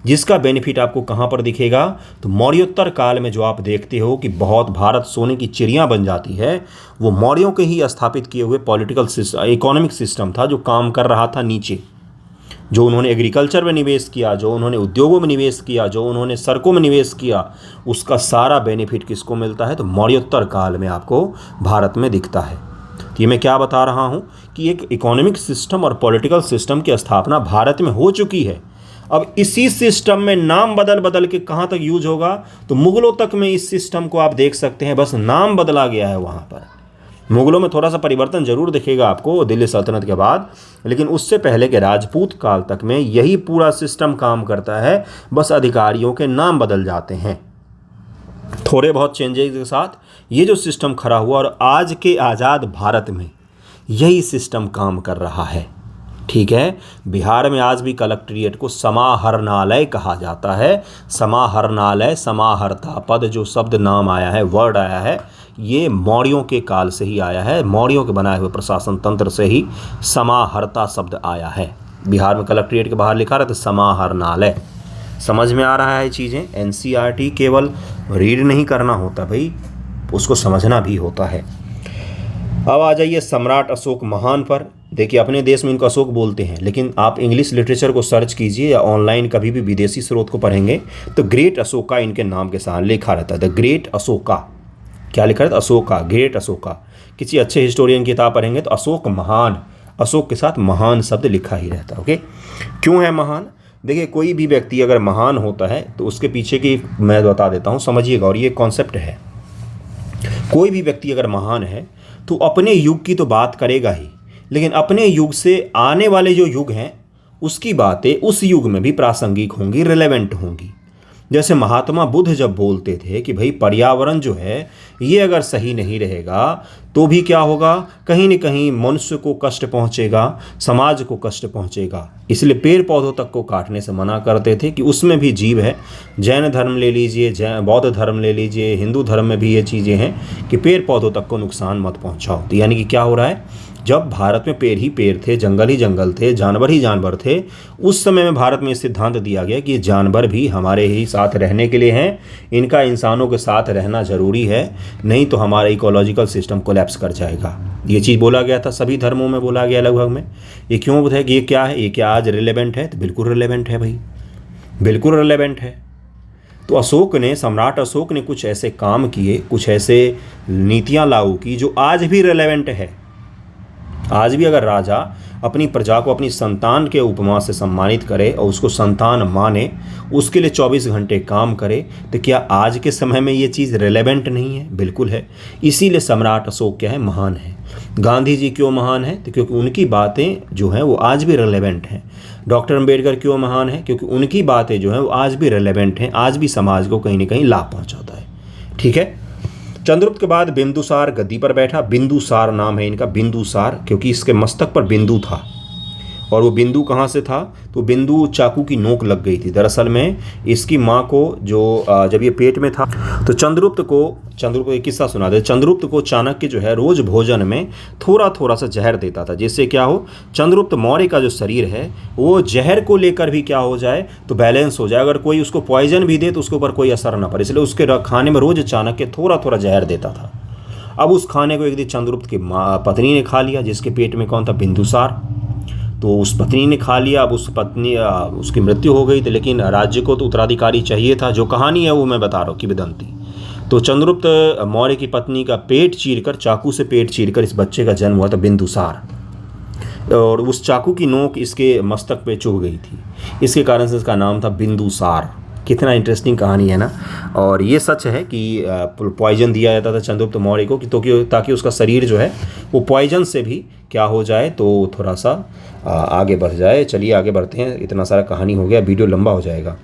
जिसका बेनिफिट आपको कहाँ पर दिखेगा? तो मौर्योत्तर काल में जो आप देखते हो कि बहुत भारत सोने की चिड़िया बन जाती है, वो मौर्यों के ही स्थापित किए हुए पॉलिटिकल सिस्टम, इकोनॉमिक सिस्टम था जो काम कर रहा था नीचे। जो उन्होंने एग्रीकल्चर में निवेश किया, जो उन्होंने उद्योगों में निवेश किया, जो उन्होंने सड़कों में निवेश किया, उसका सारा बेनिफिट किसको मिलता है? तो मौर्योत्तर काल में आपको भारत में दिखता है। तो ये मैं क्या बता रहा हूँ कि एक इकोनॉमिक सिस्टम और पॉलिटिकल सिस्टम की स्थापना भारत में हो चुकी है। अब इसी सिस्टम में नाम बदल बदल के कहाँ तक यूज होगा? तो मुगलों तक में इस सिस्टम को आप देख सकते हैं, बस नाम बदला गया है। वहाँ पर मुगलों में थोड़ा सा परिवर्तन जरूर दिखेगा आपको दिल्ली सल्तनत के बाद, लेकिन उससे पहले के राजपूत काल तक में यही पूरा सिस्टम काम करता है, बस अधिकारियों के नाम बदल जाते हैं थोड़े बहुत चेंजेस के साथ। ये जो सिस्टम खड़ा हुआ, और आज के आज़ाद भारत में यही सिस्टम काम कर रहा है। ठीक है, बिहार में आज भी कलेक्ट्रेट को समाहरणालय कहा जाता है। समाहरणालय, समाहर्ता पद जो शब्द नाम आया है, वर्ड आया है, ये मौर्यों के काल से ही आया है। मौर्यों के बनाए हुए प्रशासन तंत्र से ही समाहर्ता शब्द आया है। बिहार में कलेक्ट्रेट के बाहर लिखा रहता है समाहरणालय। समझ में आ रहा है चीज़ें? एनसीईआरटी केवल रीड नहीं करना होता भाई, उसको समझना भी होता है। अब आ जाइए सम्राट अशोक महान पर। देखिए अपने देश में इनको अशोक बोलते हैं, लेकिन आप इंग्लिश लिटरेचर को सर्च कीजिए या ऑनलाइन कभी भी विदेशी स्रोत को पढ़ेंगे तो ग्रेट अशोका इनके नाम के साथ लिखा रहता है। द ग्रेट अशोका, क्या लिखा रहता है? अशोका, ग्रेट अशोका। किसी अच्छे हिस्टोरियन की किताब पढ़ेंगे तो अशोक महान, अशोक के साथ महान शब्द लिखा ही रहता है। ओके, क्यों है महान? देखिए कोई भी व्यक्ति अगर महान होता है तो उसके पीछे की मैं बता देता हूँ, समझिएगा, और ये कॉन्सेप्ट है। कोई भी व्यक्ति अगर महान है तो अपने युग की तो बात करेगा ही, लेकिन अपने युग से आने वाले जो युग हैं उसकी बातें उस युग में भी प्रासंगिक होंगी, रिलेवेंट होंगी। जैसे महात्मा बुद्ध जब बोलते थे कि भाई पर्यावरण जो है ये अगर सही नहीं रहेगा तो भी क्या होगा, कहीं न कहीं मनुष्य को कष्ट पहुंचेगा, समाज को कष्ट पहुंचेगा। इसलिए पेड़ पौधों तक को काटने से मना करते थे कि उसमें भी जीव है। जैन धर्म ले लीजिए, बौद्ध धर्म ले लीजिए, हिंदू धर्म में भी ये चीज़ें हैं कि पेड़ पौधों तक को नुकसान मत पहुंचाओ। तो यानी कि क्या हो रहा है, जब भारत में पेड़ ही पेड़ थे, जंगल ही जंगल थे, जानवर ही जानवर थे, उस समय में भारत में ये सिद्धांत दिया गया कि ये जानवर भी हमारे ही साथ रहने के लिए हैं, इनका इंसानों के साथ रहना ज़रूरी है, नहीं तो हमारा इकोलॉजिकल सिस्टम कोलैप्स कर जाएगा। ये चीज़ बोला गया था, सभी धर्मों में बोला गया लगभग में। ये क्यों है कि ये क्या है, ये क्या आज रिलेवेंट है? तो बिल्कुल रिलेवेंट है भाई, बिल्कुल रिलेवेंट है। तो अशोक ने, सम्राट अशोक ने कुछ ऐसे काम किए, कुछ ऐसे नीतियाँ लागू की जो आज भी रिलेवेंट है। आज भी अगर राजा अपनी प्रजा को अपनी संतान के उपमा से सम्मानित करे और उसको संतान माने, उसके लिए 24 घंटे काम करे, तो क्या आज के समय में ये चीज़ रिलेवेंट नहीं है? बिल्कुल है। इसीलिए सम्राट अशोक क्या है, महान है। गांधी जी क्यों महान है? तो क्योंकि उनकी बातें जो हैं वो आज भी रिलेवेंट हैं। डॉक्टर अम्बेडकर क्यों महान है? क्योंकि उनकी बातें जो हैं वो आज भी रिलेवेंट हैं, आज भी समाज को कहीं ना कहीं लाभ पहुँचाता है। ठीक है। चंद्रगुप्त के बाद बिंदुसार गद्दी पर बैठा। बिंदुसार नाम है इनका, बिंदुसार, क्योंकि इसके मस्तक पर बिंदु था। और वो बिंदु कहाँ से था? तो बिंदु चाकू की नोक लग गई थी। दरअसल में इसकी माँ को जो जब ये पेट में था तो चंद्रगुप्त को एक किस्सा सुना दे। चंद्रगुप्त को चाणक्य जो है रोज भोजन में थोड़ा थोड़ा सा जहर देता था, जिससे क्या हो, चंद्रगुप्त मौर्य का जो शरीर है वो जहर को लेकर भी क्या हो जाए, तो बैलेंस हो जाए। अगर कोई उसको पॉइजन भी दे तो उसके ऊपर कोई असर ना पड़े, इसलिए उसके खाने में रोज चाणक्य थोड़ा थोड़ा जहर देता था। अब उस खाने को एक दिन चंद्रगुप्त की पत्नी ने खा लिया, जिसके पेट में कौन था? बिंदुसार। तो उस पत्नी ने खा लिया। अब उसकी मृत्यु हो गई थी, लेकिन राज्य को तो उत्तराधिकारी चाहिए था। जो कहानी है वो मैं बता रहा हूँ, किंवदंती। तो चंद्रगुप्त मौर्य की पत्नी का पेट चीरकर, चाकू से पेट चीरकर इस बच्चे का जन्म हुआ था, बिंदुसार। और उस चाकू की नोक इसके मस्तक पे चुभ गई थी, इसके कारण से इसका नाम था बिंदुसार। कितना इंटरेस्टिंग कहानी है ना। और ये सच है कि पॉइजन दिया जाता था चंद्रगुप्त मौर्य को कि ताकि उसका शरीर जो है वो पॉइजन से भी क्या हो जाए, तो थोड़ा सा आगे बढ़ जाए। चलिए आगे बढ़ते हैं, इतना सारा कहानी हो गया, वीडियो लंबा हो जाएगा।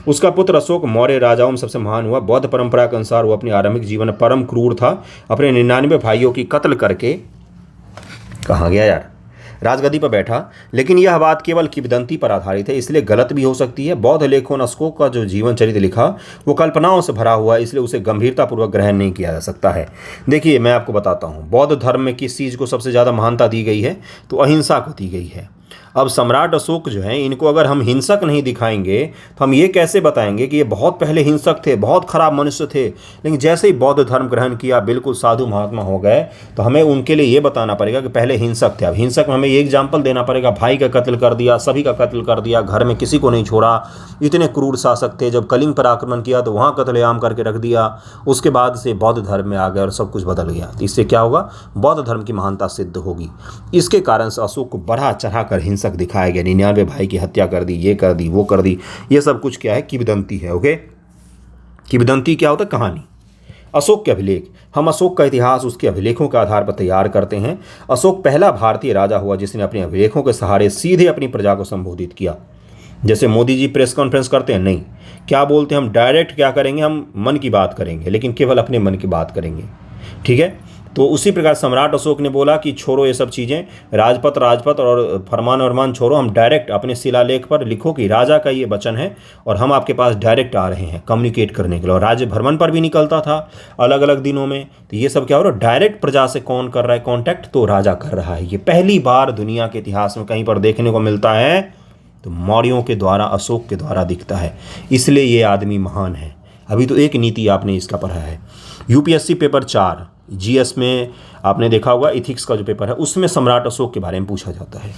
उसका पुत्र अशोक मौर्य राजाओं में सबसे महान हुआ। बौद्ध परंपरा के अनुसार वो अपने आरंभिक जीवन में परम क्रूर था। अपने 99 भाइयों की कत्ल करके, कहाँ गया यार, राजगद्दी पर बैठा। लेकिन यह बात केवल किंवदंती पर आधारित है, इसलिए गलत भी हो सकती है। बौद्ध लेखकों ने अशोक का जो जीवन चरित्र लिखा वो कल्पनाओं से भरा हुआ है, इसलिए उसे गंभीरतापूर्वक ग्रहण नहीं किया जा सकता है। देखिए मैं आपको बताता हूँ, बौद्ध धर्म में किस चीज़ को सबसे ज़्यादा महानता दी गई है, तो अहिंसा को दी गई है। अब सम्राट अशोक जो हैं, इनको अगर हम हिंसक नहीं दिखाएंगे तो हम ये कैसे बताएंगे कि ये बहुत पहले हिंसक थे, बहुत खराब मनुष्य थे, लेकिन जैसे ही बौद्ध धर्म ग्रहण किया बिल्कुल साधु महात्मा हो गए, तो हमें उनके लिए ये बताना पड़ेगा कि पहले हिंसक थे। अब हिंसक में हमें ये एग्जाम्पल देना पड़ेगा, भाई का कत्ल कर दिया, सभी का कत्ल कर दिया, घर में किसी को नहीं छोड़ा, इतने क्रूर शासक थे। जब कलिंग पर आक्रमण किया तो वहाँ कत्लेआम करके रख दिया, उसके बाद से बौद्ध धर्म में आ गए और सब कुछ बदल गया। तो इससे क्या होगा, बौद्ध धर्म की महानता सिद्ध होगी। इसके कारण से अशोक को बढ़ा चढ़ा कर हिंसक दिखाया गया। 99 भाई की हत्या कर दी, ये कर दी, वो कर दी, ये सब कुछ क्या है, किंवदंती है। ओके, किंवदंती क्या होता है? कहानी। अशोक के अभिलेख, हम अशोक का इतिहास उसके अभिलेखों के आधार पर तैयार करते हैं। अशोक पहला भारतीय राजा हुआ जिसने अपने अभिलेखों के सहारे सीधे अपनी प्रजा को संबोधित किया। जैसे मोदी जी प्रेस कॉन्फ्रेंस करते हैं, नहीं, क्या बोलते हैं, हम डायरेक्ट क्या करेंगे, हम मन की बात करेंगे, लेकिन केवल अपने मन की बात करेंगे। ठीक है। तो उसी प्रकार सम्राट अशोक ने बोला कि छोड़ो ये सब चीज़ें, राजपथ और फरमान छोड़ो, हम डायरेक्ट अपने शिलालेख पर लिखो कि राजा का ये वचन है और हम आपके पास डायरेक्ट आ रहे हैं कम्युनिकेट करने के लिए। और राज्य भ्रमण पर भी निकलता था अलग अलग दिनों में। तो ये सब क्या हो रहा है, डायरेक्ट प्रजा से कौन कर रहा है कॉन्टैक्ट, तो राजा कर रहा है। ये पहली बार दुनिया के इतिहास में कहीं पर देखने को मिलता है, तो मौर्यों के द्वारा, अशोक के द्वारा दिखता है। इसलिए ये आदमी महान है। अभी तो एक नीति आपने इसका पढ़ा है, यूपीएससी पेपर 4 जीएस में आपने देखा होगा, इथिक्स का जो पेपर है उसमें सम्राट अशोक के बारे में पूछा जाता है।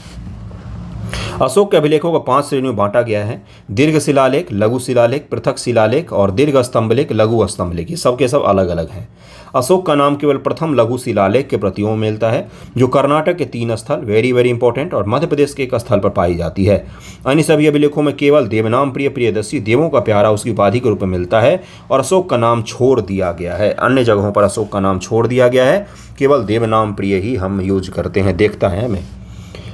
अशोक के अभिलेखों को 5 श्रेणियों में बांटा गया है, दीर्घ शिलालेख, लघु शिलालेख, पृथक शिलालेख और दीर्घ स्तंभलेख, लघु स्तंभलेख। ये सब के सब अलग अलग हैं। अशोक का नाम केवल प्रथम लघु शिलालेख के प्रतियों में मिलता है, जो कर्नाटक के 3 स्थल, वेरी वेरी इंपॉर्टेंट, और मध्य प्रदेश के एक स्थल पर पाई जाती है। अन्य सभी अभिलेखों में केवल देवनाम प्रिय प्रियदर्शी, देवों का प्यारा उसकी उपाधि के रूप में मिलता है और अशोक का नाम छोड़ दिया गया है। अन्य जगहों पर अशोक का नाम छोड़ दिया गया है, केवल देवनाम प्रिय ही हम यूज करते हैं, देखता है हमें।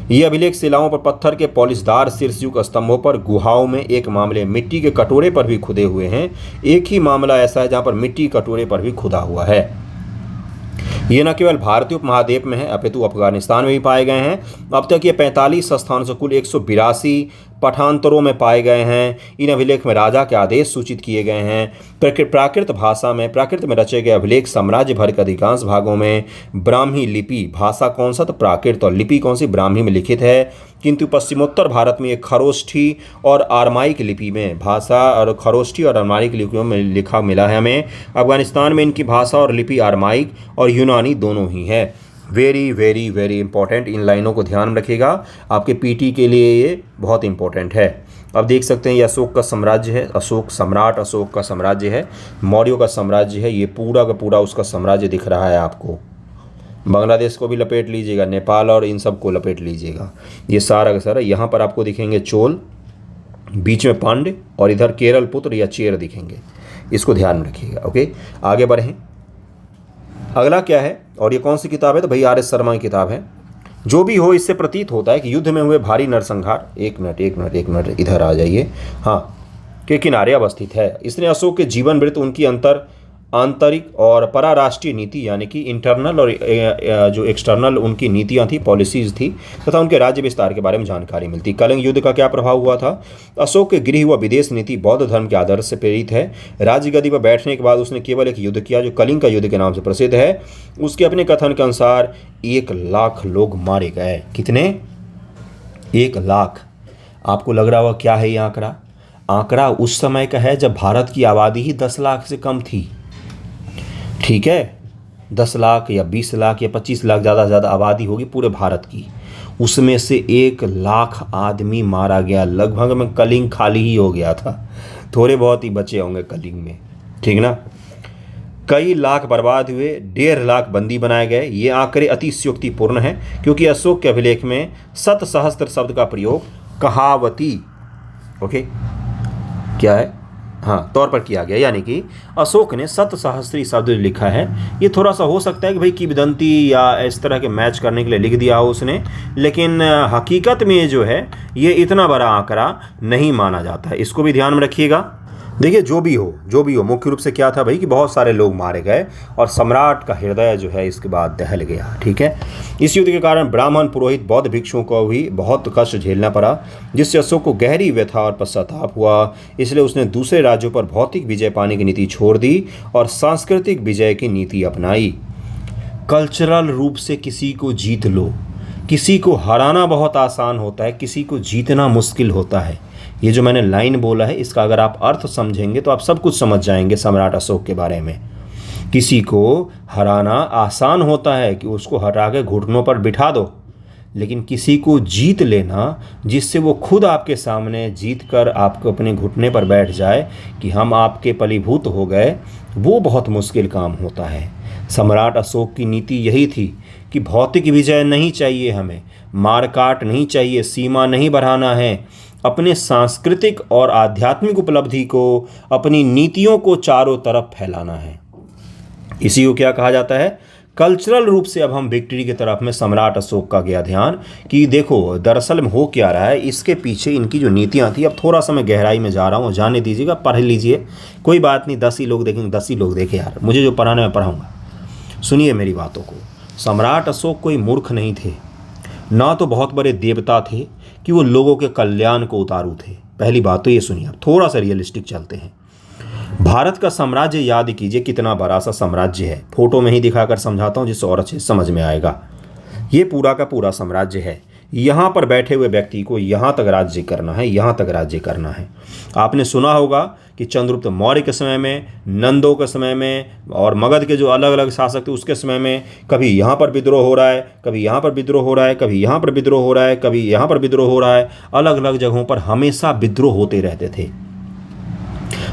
ये अभिलेख शिलाओं पर पत्थर के पॉलिशदार शीर्षयुक्त स्तंभों पर, गुहाओं में एक मामले मिट्टी के कटोरे पर भी खुदे हुए हैं। एक ही मामला ऐसा है जहां पर मिट्टी कटोरे पर भी खुदा हुआ है। ये न केवल भारतीय उपमहाद्वीप में है अपितु अफगानिस्तान में भी पाए गए हैं। अब तक ये 45 स्थानों से कुल 182 पठांतरों में पाए गए हैं। इन अभिलेख में राजा के आदेश सूचित किए गए हैं। प्राकृत भाषा में प्राकृत में रचे गए अभिलेख साम्राज्य भर के अधिकांश भागों में ब्राह्मी लिपि, भाषा कौन सा, तो प्राकृत, और लिपि कौन सी, ब्राह्मी में लिखित है। किंतु पश्चिमोत्तर भारत में एक खरोष्ठी और आरमाइक लिपि में भाषा, और खरोष्ठी और आरमाइक लिपियों में लिखा मिला है हमें। अफगानिस्तान में इनकी भाषा और लिपि आरमाइक और यूनानी दोनों ही है। वेरी वेरी वेरी इंपॉर्टेंट, इन लाइनों को ध्यान में रखिएगा, आपके पीटी के लिए ये बहुत इंपॉर्टेंट है। अब देख सकते हैं ये अशोक का साम्राज्य है, अशोक सम्राट अशोक का साम्राज्य है, मौर्यों का साम्राज्य है। ये पूरा का पूरा उसका साम्राज्य दिख रहा है आपको। बांग्लादेश को भी लपेट लीजिएगा, नेपाल और इन सब को लपेट लीजिएगा। ये सारा का सारा यहाँ पर आपको दिखेंगे चोल, बीच में पांड्य, और इधर केरल पुत्र या चेर दिखेंगे। इसको ध्यान में रखिएगा। ओके, आगे बढ़ें। अगला क्या है, और ये कौन सी किताब है, तो भाई आर एस शर्मा की किताब है। जो भी हो, इससे प्रतीत होता है कि युद्ध में हुए भारी नरसंहार, एक मिनट इधर आ जाइए, हाँ, के किनारे अवस्थित है। इसने अशोक के जीवन वृत्त, उनकी आंतरिक और पराराष्ट्रीय नीति यानी कि इंटरनल और जो एक्सटर्नल उनकी नीतियां थी, पॉलिसीज थी, तथा उनके राज्य विस्तार के बारे में जानकारी मिलती। कलिंग युद्ध का क्या प्रभाव हुआ था। अशोक के गृह हुआ विदेश नीति बौद्ध धर्म के आदर्श से प्रेरित है। राज्य गद्दी पर बैठने के बाद उसने केवल एक युद्ध किया जो कलिंग का युद्ध के नाम से प्रसिद्ध है। उसके अपने कथन के अनुसार 1 लाख लोग मारे गए। कितने? 1 लाख। आपको लग रहा होगा क्या है ये आंकड़ा उस समय का है जब भारत की आबादी ही 10 लाख से कम थी। ठीक है, 10 लाख या 20 लाख या 25 लाख ज़्यादा से ज़्यादा आबादी होगी पूरे भारत की, उसमें से 1 लाख आदमी मारा गया। लगभग में कलिंग खाली ही हो गया था, थोड़े बहुत ही बचे होंगे कलिंग में, ठीक ना। कई लाख बर्बाद हुए, 1.5 लाख बंदी बनाए गए। ये आंकड़े अतिशयोक्तिपूर्ण हैं क्योंकि अशोक के अभिलेख में शत सहस्त्र शब्द का प्रयोग कहावती, ओके, क्या है, हाँ, तौर पर किया गया। यानी कि अशोक ने शत सहस्त्री शब्द लिखा है। ये थोड़ा सा हो सकता है कि भाई किंवदंती या इस तरह के मैच करने के लिए लिख दिया हो उसने, लेकिन हकीकत में जो है ये इतना बड़ा आंकड़ा नहीं माना जाता है। इसको भी ध्यान में रखिएगा। देखिए, जो भी हो, मुख्य रूप से क्या था भाई कि बहुत सारे लोग मारे गए और सम्राट का हृदय जो है इसके बाद दहल गया। ठीक है, इस युद्ध के कारण ब्राह्मण, पुरोहित, बौद्ध भिक्षुओं को भी बहुत कष्ट झेलना पड़ा, जिससे अशोक को गहरी व्यथा और पश्चाताप हुआ। इसलिए उसने दूसरे राज्यों पर भौतिक विजय पाने की नीति छोड़ दी और सांस्कृतिक विजय की नीति अपनाई। कल्चरल रूप से किसी को जीत लो। किसी को हराना बहुत आसान होता है, किसी को जीतना मुश्किल होता है। ये जो मैंने लाइन बोला है, इसका अगर आप अर्थ समझेंगे तो आप सब कुछ समझ जाएंगे सम्राट अशोक के बारे में। किसी को हराना आसान होता है कि उसको हटा के घुटनों पर बिठा दो, लेकिन किसी को जीत लेना, जिससे वो खुद आपके सामने जीत कर आपको अपने घुटने पर बैठ जाए कि हम आपके पलीभूत हो गए, वो बहुत मुश्किल काम होता है। सम्राट अशोक की नीति यही थी कि भौतिक विजय नहीं चाहिए, हमें मारकाट नहीं चाहिए, सीमा नहीं बढ़ाना है। अपने सांस्कृतिक और आध्यात्मिक उपलब्धि को, अपनी नीतियों को चारों तरफ फैलाना है। इसी को क्या कहा जाता है, कल्चरल रूप से। अब हम विक्ट्री की तरफ में सम्राट अशोक का गया ध्यान कि देखो दरअसल में हो क्या रहा है, इसके पीछे इनकी जो नीतियां थी। अब थोड़ा सा मैं गहराई में जा रहा हूँ, जाने दीजिएगा, पढ़ लीजिए, कोई बात नहीं। 10 ही लोग देखेंगे, 10 ही लोग देखे यार, मुझे जो पढ़ाना मैं पढ़ाऊँगा। सुनिए मेरी बातों को। सम्राट अशोक कोई मूर्ख नहीं थे, ना तो बहुत बड़े देवता थे कि वो लोगों के कल्याण को उतारू थे। पहली बात तो ये सुनिए। अब थोड़ा सा रियलिस्टिक चलते हैं। भारत का साम्राज्य याद कीजिए कितना बड़ा सा साम्राज्य है। फोटो में ही दिखाकर समझाता हूँ जिससे और अच्छे समझ में आएगा। ये पूरा का पूरा साम्राज्य है। यहाँ पर बैठे हुए व्यक्ति को यहाँ तक राज्य करना है, यहाँ तक राज्य करना है। आपने सुना होगा कि चंद्रगुप्त मौर्य के समय में, नंदों के समय में और मगध के जो अलग अलग शासक थे उसके समय में कभी यहाँ पर विद्रोह हो रहा है, कभी यहाँ पर विद्रोह हो रहा है, कभी यहाँ पर विद्रोह हो रहा है, कभी यहाँ पर विद्रोह हो रहा है। अलग अलग जगहों पर हमेशा विद्रोह होते रहते थे।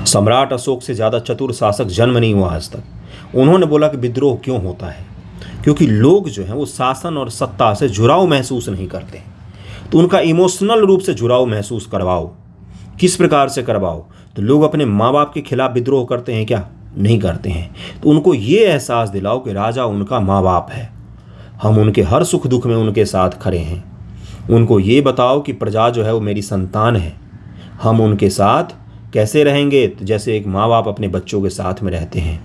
सम्राट अशोक से ज़्यादा चतुर शासक जन्म नहीं हुआ आज तक। उन्होंने बोला कि विद्रोह क्यों होता है, क्योंकि लोग जो हैं वो शासन और सत्ता से जुड़ाव महसूस नहीं करते। तो उनका इमोशनल रूप से जुड़ाव महसूस करवाओ। किस प्रकार से करवाओ, तो लोग अपने माँ बाप के खिलाफ विद्रोह करते हैं क्या? नहीं करते हैं। तो उनको ये एहसास दिलाओ कि राजा उनका माँ बाप है, हम उनके हर सुख दुख में उनके साथ खड़े हैं। उनको ये बताओ कि प्रजा जो है वो मेरी संतान है, हम उनके साथ कैसे रहेंगे, तो जैसे एक माँ बाप अपने बच्चों के साथ में रहते हैं।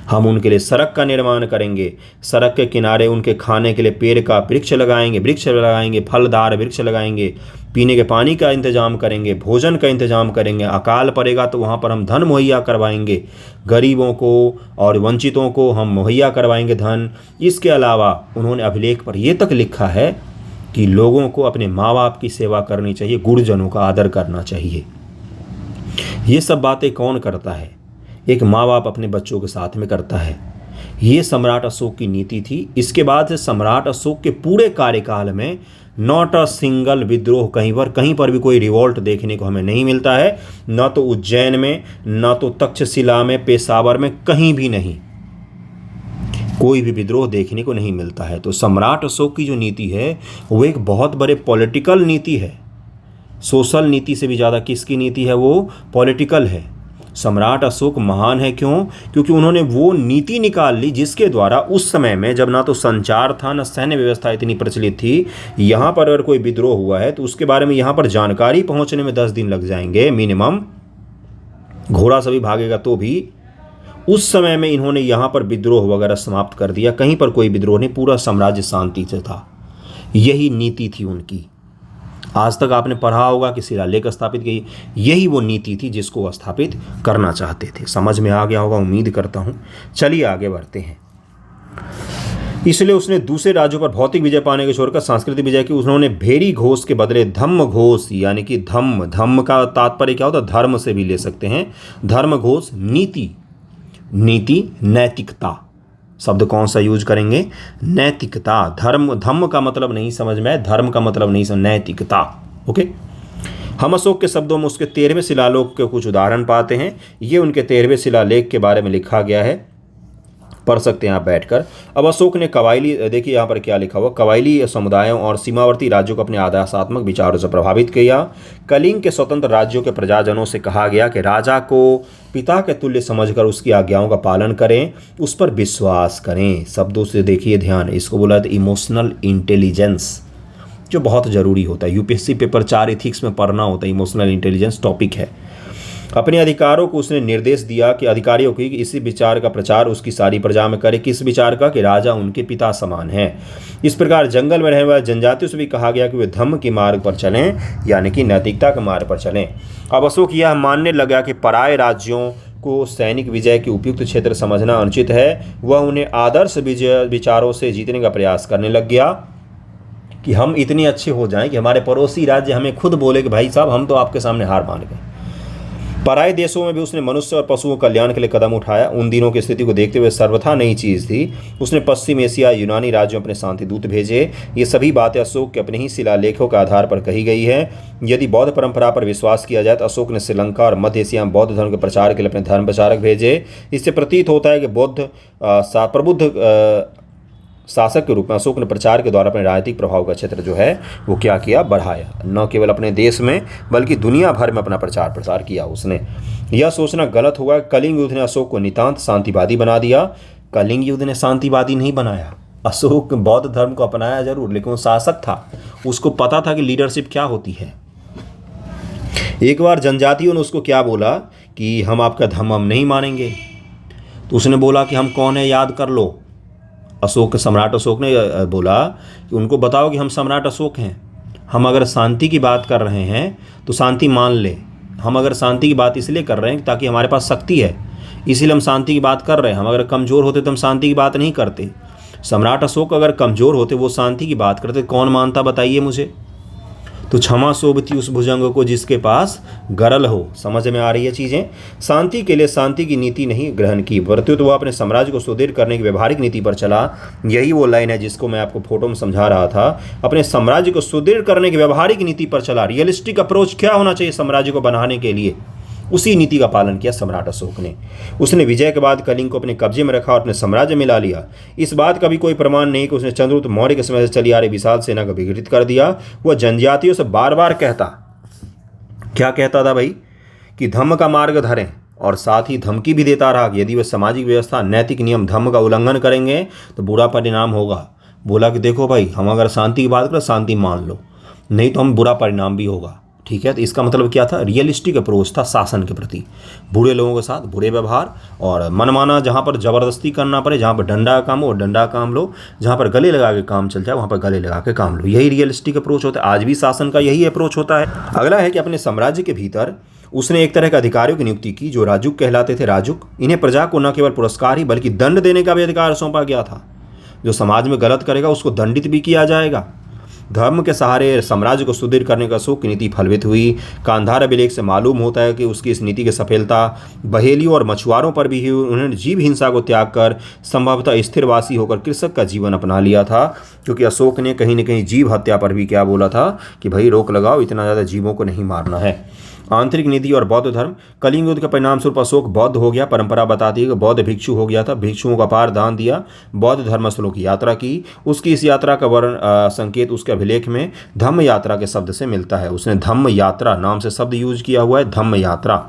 हम उनके लिए सड़क का निर्माण करेंगे, सड़क के किनारे उनके खाने के लिए पेड़ का वृक्ष लगाएंगे, फलदार वृक्ष लगाएंगे, पीने के पानी का इंतजाम करेंगे, भोजन का इंतजाम करेंगे। अकाल पड़ेगा तो वहाँ पर हम धन मुहैया करवाएंगे, गरीबों को और वंचितों को हम मुहैया करवाएंगे धन। इसके अलावा उन्होंने अभिलेख पर यह तक लिखा है कि लोगों को अपने माँ बाप की सेवा करनी चाहिए, गुरुजनों का आदर करना चाहिए। ये सब बातें कौन करता है? एक माँ बाप अपने बच्चों के साथ में करता है। ये सम्राट अशोक की नीति थी। इसके बाद से सम्राट अशोक के पूरे कार्यकाल में नॉट अ सिंगल विद्रोह, कहीं पर भी कोई रिवॉल्ट देखने को हमें नहीं मिलता है। न तो उज्जैन में, न तो तक्षशिला में, पेशावर में, कहीं भी नहीं, कोई भी विद्रोह देखने को नहीं मिलता है। तो सम्राट अशोक की जो नीति है वो एक बहुत बड़े पॉलिटिकल नीति है। सोशल नीति से भी ज़्यादा किसकी नीति है? वो पॉलिटिकल है। सम्राट अशोक महान है क्यों? क्योंकि उन्होंने वो नीति निकाल ली जिसके द्वारा उस समय में, जब ना तो संचार था, ना सैन्य व्यवस्था इतनी प्रचलित थी, यहाँ पर अगर कोई विद्रोह हुआ है तो उसके बारे में यहाँ पर जानकारी पहुँचने में 10 दिन लग जाएंगे मिनिमम। घोड़ा सभी भागेगा तो भी। उस समय में इन्होंने यहाँ पर विद्रोह वगैरह समाप्त कर दिया। कहीं पर कोई विद्रोह नहीं, पूरा साम्राज्य शांति से था। यही नीति थी उनकी। आज तक आपने पढ़ा होगा कि शिलालेख स्थापित की, यही वो नीति थी जिसको स्थापित करना चाहते थे। समझ में आ गया होगा, उम्मीद करता हूँ। चलिए आगे बढ़ते हैं। इसलिए उसने दूसरे राज्यों पर भौतिक विजय पाने के छोड़कर सांस्कृतिक विजय की। उन्होंने भेरी घोष के बदले धम्म घोष, यानी कि धम्म का तात्पर्य क्या होता है? धर्म से भी ले सकते हैं। धर्म घोष, नीति नैतिकता। शब्द कौन सा यूज करेंगे? नैतिकता। धम्म का मतलब नहीं समझ में, धर्म का मतलब नहीं समझ, नैतिकता। ओके। हम अशोक के शब्दों में उसके 13वें शिलालेख के कुछ उदाहरण पाते हैं। ये उनके 13वें शिलालेख के बारे में लिखा गया है, पढ़ सकते हैं आप बैठकर। अब अशोक ने कबायली, देखिए यहाँ पर क्या लिखा हुआ, कबायली समुदायों और सीमावर्ती राज्यों को अपने आदर्शात्मक विचारों से प्रभावित किया। कलिंग के स्वतंत्र राज्यों के प्रजाजनों से कहा गया कि राजा को पिता के तुल्य समझकर उसकी आज्ञाओं का पालन करें, उस पर विश्वास करें। शब्दों से देखिए ध्यान, इसको बोला था इमोशनल इंटेलिजेंस, जो बहुत ज़रूरी होता है। यूपीएससी पेपर 4 इथिक्स में पढ़ना होता है। इमोशनल इंटेलिजेंस टॉपिक है। अपने अधिकारों को उसने निर्देश दिया कि अधिकारियों की इसी विचार का प्रचार उसकी सारी प्रजा में करे। किस विचार का? कि राजा उनके पिता समान है। इस प्रकार जंगल में रहने वाले जनजातियों से भी कहा गया कि वे धम्म के मार्ग पर चलें, यानी कि नैतिकता के मार्ग पर चलें। अब अशोक यह मानने लगा कि पराये राज्यों को सैनिक विजय के उपयुक्त क्षेत्र समझना अनुचित है। वह उन्हें आदर्श विचारों से जीतने का प्रयास करने लग गया कि हम इतने अच्छे हो जाएं कि हमारे पड़ोसी राज्य हमें खुद बोले कि भाई साहब हम तो आपके सामने हार मान गए। पराये देशों में भी उसने मनुष्य और पशुओं कल्याण के लिए कदम उठाया। उन दिनों की स्थिति को देखते हुए सर्वथा नई चीज़ थी। उसने पश्चिम एशिया, यूनानी राज्यों में अपने शांति दूत भेजे। ये सभी बातें अशोक के अपने ही शिलालेखों के आधार पर कही गई है। यदि बौद्ध परंपरा पर विश्वास किया जाए तो अशोक ने श्रीलंका और मध्य एशिया में बौद्ध धर्म के प्रचार के लिए अपने धर्म प्रचारक भेजे। इससे प्रतीत होता है कि प्रबुद्ध शासक के रूप में अशोक ने प्रचार के द्वारा अपने राजनीतिक प्रभाव का क्षेत्र जो है वो क्या किया? बढ़ाया। न केवल अपने देश में बल्कि दुनिया भर में अपना प्रचार प्रसार किया उसने। यह सोचना गलत हुआ। कलिंग युद्ध ने अशोक को नितांत शांतिवादी बना दिया। कलिंग युद्ध ने शांतिवादी नहीं बनाया। अशोक बौद्ध धर्म को अपनाया जरूर, लेकिन वो शासक था, उसको पता था कि लीडरशिप क्या होती है। एक बार जनजातियों ने उसको क्या बोला कि हम आपका धर्म हम नहीं मानेंगे, तो उसने बोला कि हम कौन है याद कर लो। सम्राट अशोक ने बोला कि उनको बताओ कि हम सम्राट अशोक हैं। हम अगर शांति की बात कर रहे हैं तो शांति मान ले। हम अगर शांति की बात इसलिए कर रहे हैं ताकि हमारे पास शक्ति है, इसीलिए हम शांति की बात कर रहे हैं। हम अगर कमज़ोर होते तो हम शांति की बात नहीं करते। सम्राट अशोक अगर कमज़ोर होते, वो शांति की बात करते, कौन मानता बताइए मुझे? तो क्षमा शोभती उस भुजंग को जिसके पास गरल हो। समझ में आ रही है चीज़ें? शांति के लिए शांति की नीति नहीं ग्रहण की, बल्कि तो वह अपने साम्राज्य को सुदृढ़ करने की व्यवहारिक नीति पर चला। यही वो लाइन है जिसको मैं आपको फोटो में समझा रहा था। अपने साम्राज्य को सुदृढ़ करने की व्यवहारिक नीति पर चला। रियलिस्टिक अप्रोच क्या होना चाहिए साम्राज्य को बनाने के लिए, उसी नीति का पालन किया सम्राट अशोक ने। उसने विजय के बाद कलिंग को अपने कब्जे में रखा और अपने साम्राज्य में ला लिया। इस बात का भी कोई प्रमाण नहीं कि उसने चंद्रगुप्त मौर्य के समय से चली आ रही विशाल सेना को विघटित कर दिया। वह जनजातियों से बार बार कहता, क्या कहता था भाई? कि धम्म का मार्ग धरें, और साथ ही धमकी भी देता रहा कि यदि वे सामाजिक व्यवस्था, नैतिक नियम, धम्म का उल्लंघन करेंगे तो बुरा परिणाम होगा। बोला कि देखो भाई, हम अगर शांति की बात करें, शांति मान लो, नहीं तो हम बुरा परिणाम भी होगा। ठीक है, तो इसका मतलब क्या था, रियलिस्टिक अप्रोच था शासन के प्रति, बुरे लोगों के साथ बुरे व्यवहार और मनमाना, जहाँ पर ज़बरदस्ती करना पड़े, जहाँ पर डंडा का काम हो डंडा काम लो, जहाँ पर गले लगा के काम चल जाए वहाँ पर गले लगा के काम लो। यही रियलिस्टिक अप्रोच होता है, आज भी शासन का यही अप्रोच होता है। अगला है कि अपने साम्राज्य के भीतर उसने एक तरह के अधिकारियों की नियुक्ति की जो राजुक कहलाते थे। राजुक, इन्हें प्रजा को न केवल पुरस्कार ही बल्कि दंड देने का भी अधिकार सौंपा गया था। जो समाज में गलत करेगा उसको दंडित भी किया जाएगा। धर्म के सहारे साम्राज्य को सुदृढ़ करने का अशोक की नीति फलवित हुई। कांधार अभिलेख से मालूम होता है कि उसकी इस नीति की सफलता बहेलियों और मछुआरों पर भी हुई। उन्होंने जीव हिंसा को त्याग कर संभवतः स्थिरवासी होकर कृषक का जीवन अपना लिया था, क्योंकि अशोक ने कहीं न कहीं जीव हत्या पर भी क्या बोला था कि भाई रोक लगाओ, इतना ज़्यादा जीवों को नहीं मारना है। आंतरिक नीति और बौद्ध धर्म, कलिंग युद्ध के परिणाम स्वरूप अशोक बौद्ध हो गया। परंपरा बताती है कि बौद्ध भिक्षु हो गया था, भिक्षुओं का अपार दान दिया, बौद्ध धर्मस्थलों की यात्रा की। उसकी इस यात्रा का वर्ण संकेत उसके अभिलेख में धम्म यात्रा के शब्द से मिलता है। उसने धम्म यात्रा नाम से शब्द यूज किया हुआ है, धम्म यात्रा।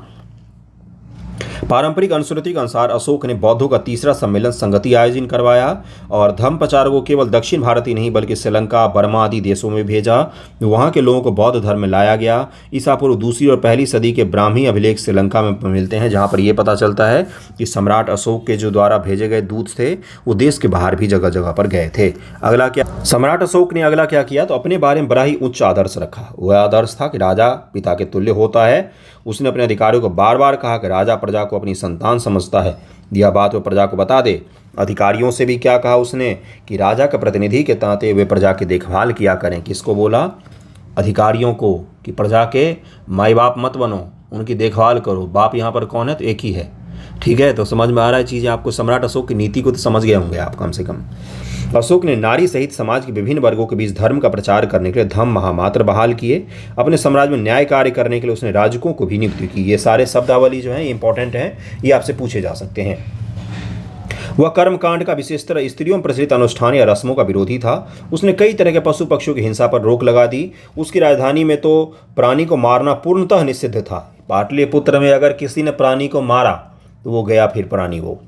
पारंपरिक अनुश्रुति के अनुसार अशोक ने बौद्धों का तीसरा सम्मेलन संगति आयोजन करवाया और धर्म प्रचार को केवल दक्षिण भारत ही नहीं बल्कि श्रीलंका, बर्मा आदि देशों में भेजा। वहां के लोगों को बौद्ध धर्म में लाया गया। ईसा पूर्व 2वीं और 1ली सदी के ब्राह्मी अभिलेख श्रीलंका में मिलते हैं, जहां पर यह पता चलता है कि सम्राट अशोक के जो द्वारा भेजे गए दूत थे वो देश के बाहर भी जगह जगह पर गए थे। अगला क्या, सम्राट अशोक ने अगला क्या किया, तो अपने बारे में बड़ा ही उच्च आदर्श रखा। वह आदर्श था कि राजा पिता के तुल्य होता है। उसने अपने अधिकारियों को बार बार कहा कि राजा प्रजा को अपनी संतान समझता है, यह बात वो प्रजा को बता दे। अधिकारियों से भी क्या कहा उसने कि राजा का प्रतिनिधि के नाते वे प्रजा की देखभाल किया करें। किसको बोला, अधिकारियों को, कि प्रजा के माई बाप मत बनो, उनकी देखभाल करो। बाप यहाँ पर कौन है, तो एक ही है। ठीक है, तो समझ में आ रहा है चीज़ें आपको। सम्राट अशोक की नीति को तो समझ गए होंगे आप कम से कम। अशोक ने नारी सहित समाज के विभिन्न वर्गों के बीच धर्म का प्रचार करने के लिए धम्म महामात्र बहाल किए। अपने साम्राज्य में न्याय कार्य करने के लिए उसने राजकों को भी नियुक्त की। ये सारे शब्दावली जो है इंपॉर्टेंट हैं, ये आपसे पूछे जा सकते हैं। वह कर्मकांड का विशेषतर स्त्रियों में प्रचलित अनुष्ठान या रस्मों का विरोधी था। उसने कई तरह के पशु पक्षियों की हिंसा पर रोक लगा दी। उसकी राजधानी में तो प्राणी को मारना पूर्णतः निषिद्ध था। पाटलिपुत्र में अगर किसी ने प्राणी को मारा तो वो गया फिर प्राणी वो।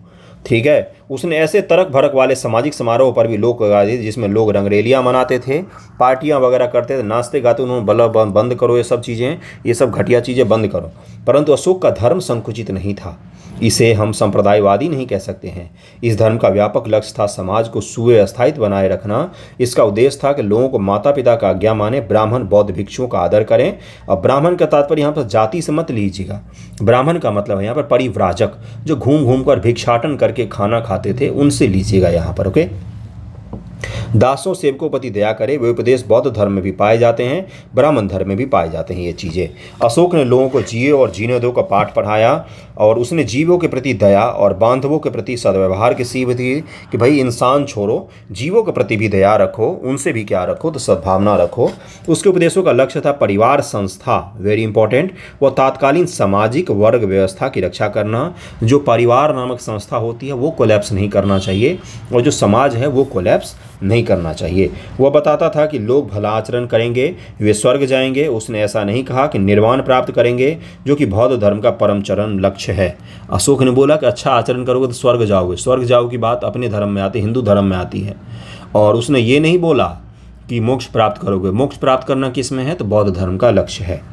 ठीक है, उसने ऐसे तरक भरक वाले सामाजिक समारोह पर भी रोक लगा दी जिसमें लोग रंगरेलियां मनाते थे, पार्टियां वगैरह करते थे, नाचते गाते। उन्होंने बोला बंद करो ये सब चीज़ें, ये सब घटिया चीज़ें बंद करो। परंतु अशोक का धर्म संकुचित नहीं था। इसे हम संप्रदायवादी नहीं कह सकते हैं। इस धर्म का व्यापक लक्ष्य था समाज को सुव्यवस्थित बनाए रखना। इसका उद्देश्य था कि लोगों को माता पिता का आज्ञा माने, ब्राह्मण बौद्ध भिक्षुओं का आदर करें। अब ब्राह्मण का तात्पर्य यहाँ पर जाति से मत लीजिएगा। ब्राह्मण का मतलब है यहाँ पर परिव्राजक, जो घूम घूम कर भिक्षाटन करके खाना खाते थे, उनसे लीजिएगा यहाँ पर। ओके, दासों सेवकों प्रति दया करे, वे उपदेश बौद्ध धर्म में भी पाए जाते हैं, ब्राह्मण धर्म में भी पाए जाते हैं ये चीज़ें। अशोक ने लोगों को जिए और जीने दो का पाठ पढ़ाया और उसने जीवों के प्रति दया और बांधवों के प्रति सद्व्यवहार की सीख दी कि भाई इंसान छोड़ो, जीवों के प्रति भी दया रखो, उनसे भी क्या रखो, तो सद्भावना रखो। उसके उपदेशों का लक्ष्य था परिवार संस्था, वेरी इंपॉर्टेंट, व तात्कालीन सामाजिक वर्ग व्यवस्था की रक्षा करना। जो परिवार नामक संस्था होती है वो कोलैप्स नहीं करना चाहिए और जो समाज है वो कोलैप्स नहीं करना चाहिए। वह बताता था कि लोग भला आचरण करेंगे वे स्वर्ग जाएंगे। उसने ऐसा नहीं कहा कि निर्वाण प्राप्त करेंगे, जो कि बौद्ध धर्म का परम चरण लक्ष्य है। अशोक ने बोला कि अच्छा आचरण करोगे तो स्वर्ग जाओगे। स्वर्ग जाओ की बात अपने धर्म में आती है, हिंदू धर्म में आती है। और उसने ये नहीं बोला कि मोक्ष प्राप्त करोगे। मोक्ष प्राप्त करना किस में है, तो बौद्ध धर्म का लक्ष्य है।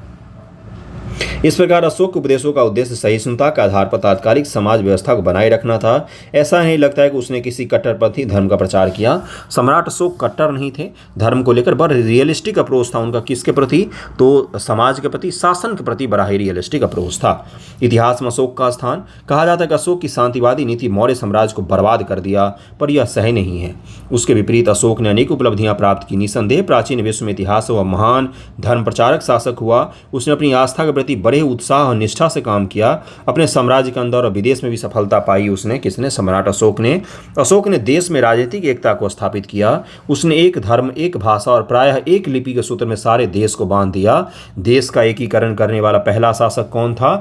इस प्रकार अशोक के उपदेशों का उद्देश्य सहिष्णुता के आधार पर तात्कालिक समाज व्यवस्था को बनाए रखना था। ऐसा नहीं लगता है कि उसने किसी कट्टरपंथी धर्म का प्रचार किया। सम्राट अशोक कट्टर नहीं थे धर्म को लेकर, बड़ा रियलिस्टिक अप्रोच था उनका। किसके प्रति, तो समाज के प्रति, शासन के प्रति बड़ा ही रियलिस्टिक अप्रोच था। इतिहास में अशोक का स्थान, कहा जाता है कि अशोक की शांतिवादी नीति मौर्य साम्राज्य को बर्बाद कर दिया, पर यह सही नहीं है। उसके विपरीत अशोक ने अनेक उपलब्धियां प्राप्त की। निसंदेह प्राचीन विश्व में इतिहास वह महान धर्म प्रचारक शासक हुआ। उसने अपनी आस्था के प्रति बड़े उत्साह और निष्ठा से काम किया। अपने साम्राज्य के अंदर और विदेश में भी सफलता पाई उसने। किसने, सम्राट अशोक ने। अशोक ने देश में राजनीतिक एकता को स्थापित किया। उसने एक धर्म, एक भाषा और प्रायः एक लिपि के सूत्र में सारे देश को बांध दिया। देश का एकीकरण करने वाला पहला शासक कौन था,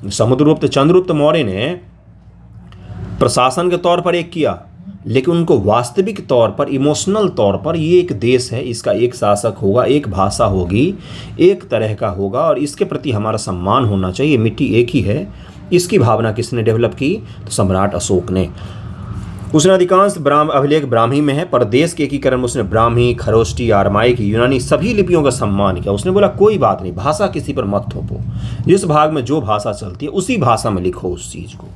समुद्रगुप्त चंद्रगुप्त मौर्य ने प्रशासन के तौर पर एक किया, लेकिन उनको वास्तविक तौर पर, इमोशनल तौर पर, ये एक देश है, इसका एक शासक होगा, एक भाषा होगी, एक तरह का होगा और इसके प्रति हमारा सम्मान होना चाहिए, मिट्टी एक ही है। इसकी भावना किसने डेवलप की, तो सम्राट अशोक ने। उसने अधिकांश अभिलेख ब्राह्मी में है, पर देश के एकीकरण में उसने ब्राह्मी, खरोष्टी, आरमाइक, यूनानी सभी लिपियों का सम्मान किया। उसने बोला कोई बात नहीं, भाषा किसी पर मत थोपो, जिस भाग में जो भाषा चलती है उसी भाषा में लिखो उस चीज़ को।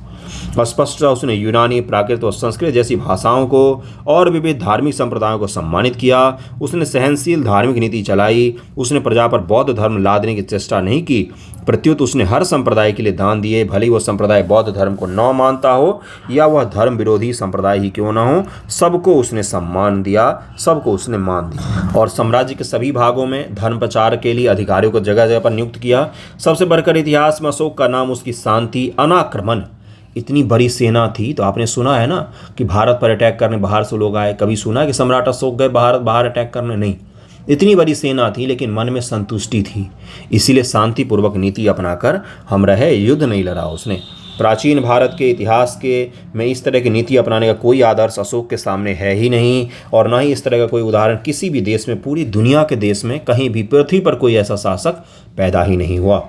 स्पष्टतः उसने यूनानी, प्राकृत और संस्कृत जैसी भाषाओं को और विविध धार्मिक संप्रदायों को सम्मानित किया। उसने सहनशील धार्मिक नीति चलाई। उसने प्रजा पर बौद्ध धर्म लादने की चेष्टा नहीं की, प्रत्युत उसने हर संप्रदाय के लिए दान दिए, भले ही वो संप्रदाय बौद्ध धर्म को न मानता हो या वह धर्म विरोधी संप्रदाय ही क्यों न हो। सबको उसने सम्मान दिया, सबको उसने मान दिया। और साम्राज्य के सभी भागों में धर्म प्रचार के लिए अधिकारियों को जगह जगह पर नियुक्त किया। सबसे बढ़कर इतिहास में अशोक का नाम उसकी शांति, अनाक्रमण, इतनी बड़ी सेना थी। तो आपने सुना है ना कि भारत पर अटैक करने बाहर से लोग आए, कभी सुना है कि सम्राट अशोक गए बाहर अटैक करने? नहीं। इतनी बड़ी सेना थी लेकिन मन में संतुष्टि थी, इसीलिए शांतिपूर्वक नीति अपनाकर हम रहे, युद्ध नहीं लड़ा उसने। प्राचीन भारत के इतिहास के में इस तरह की नीति अपनाने का कोई आदर्श अशोक के सामने है ही नहीं, और ना ही इस तरह का कोई उदाहरण किसी भी देश में, पूरी दुनिया के देश में, कहीं भी पृथ्वी पर कोई ऐसा शासक पैदा ही नहीं हुआ।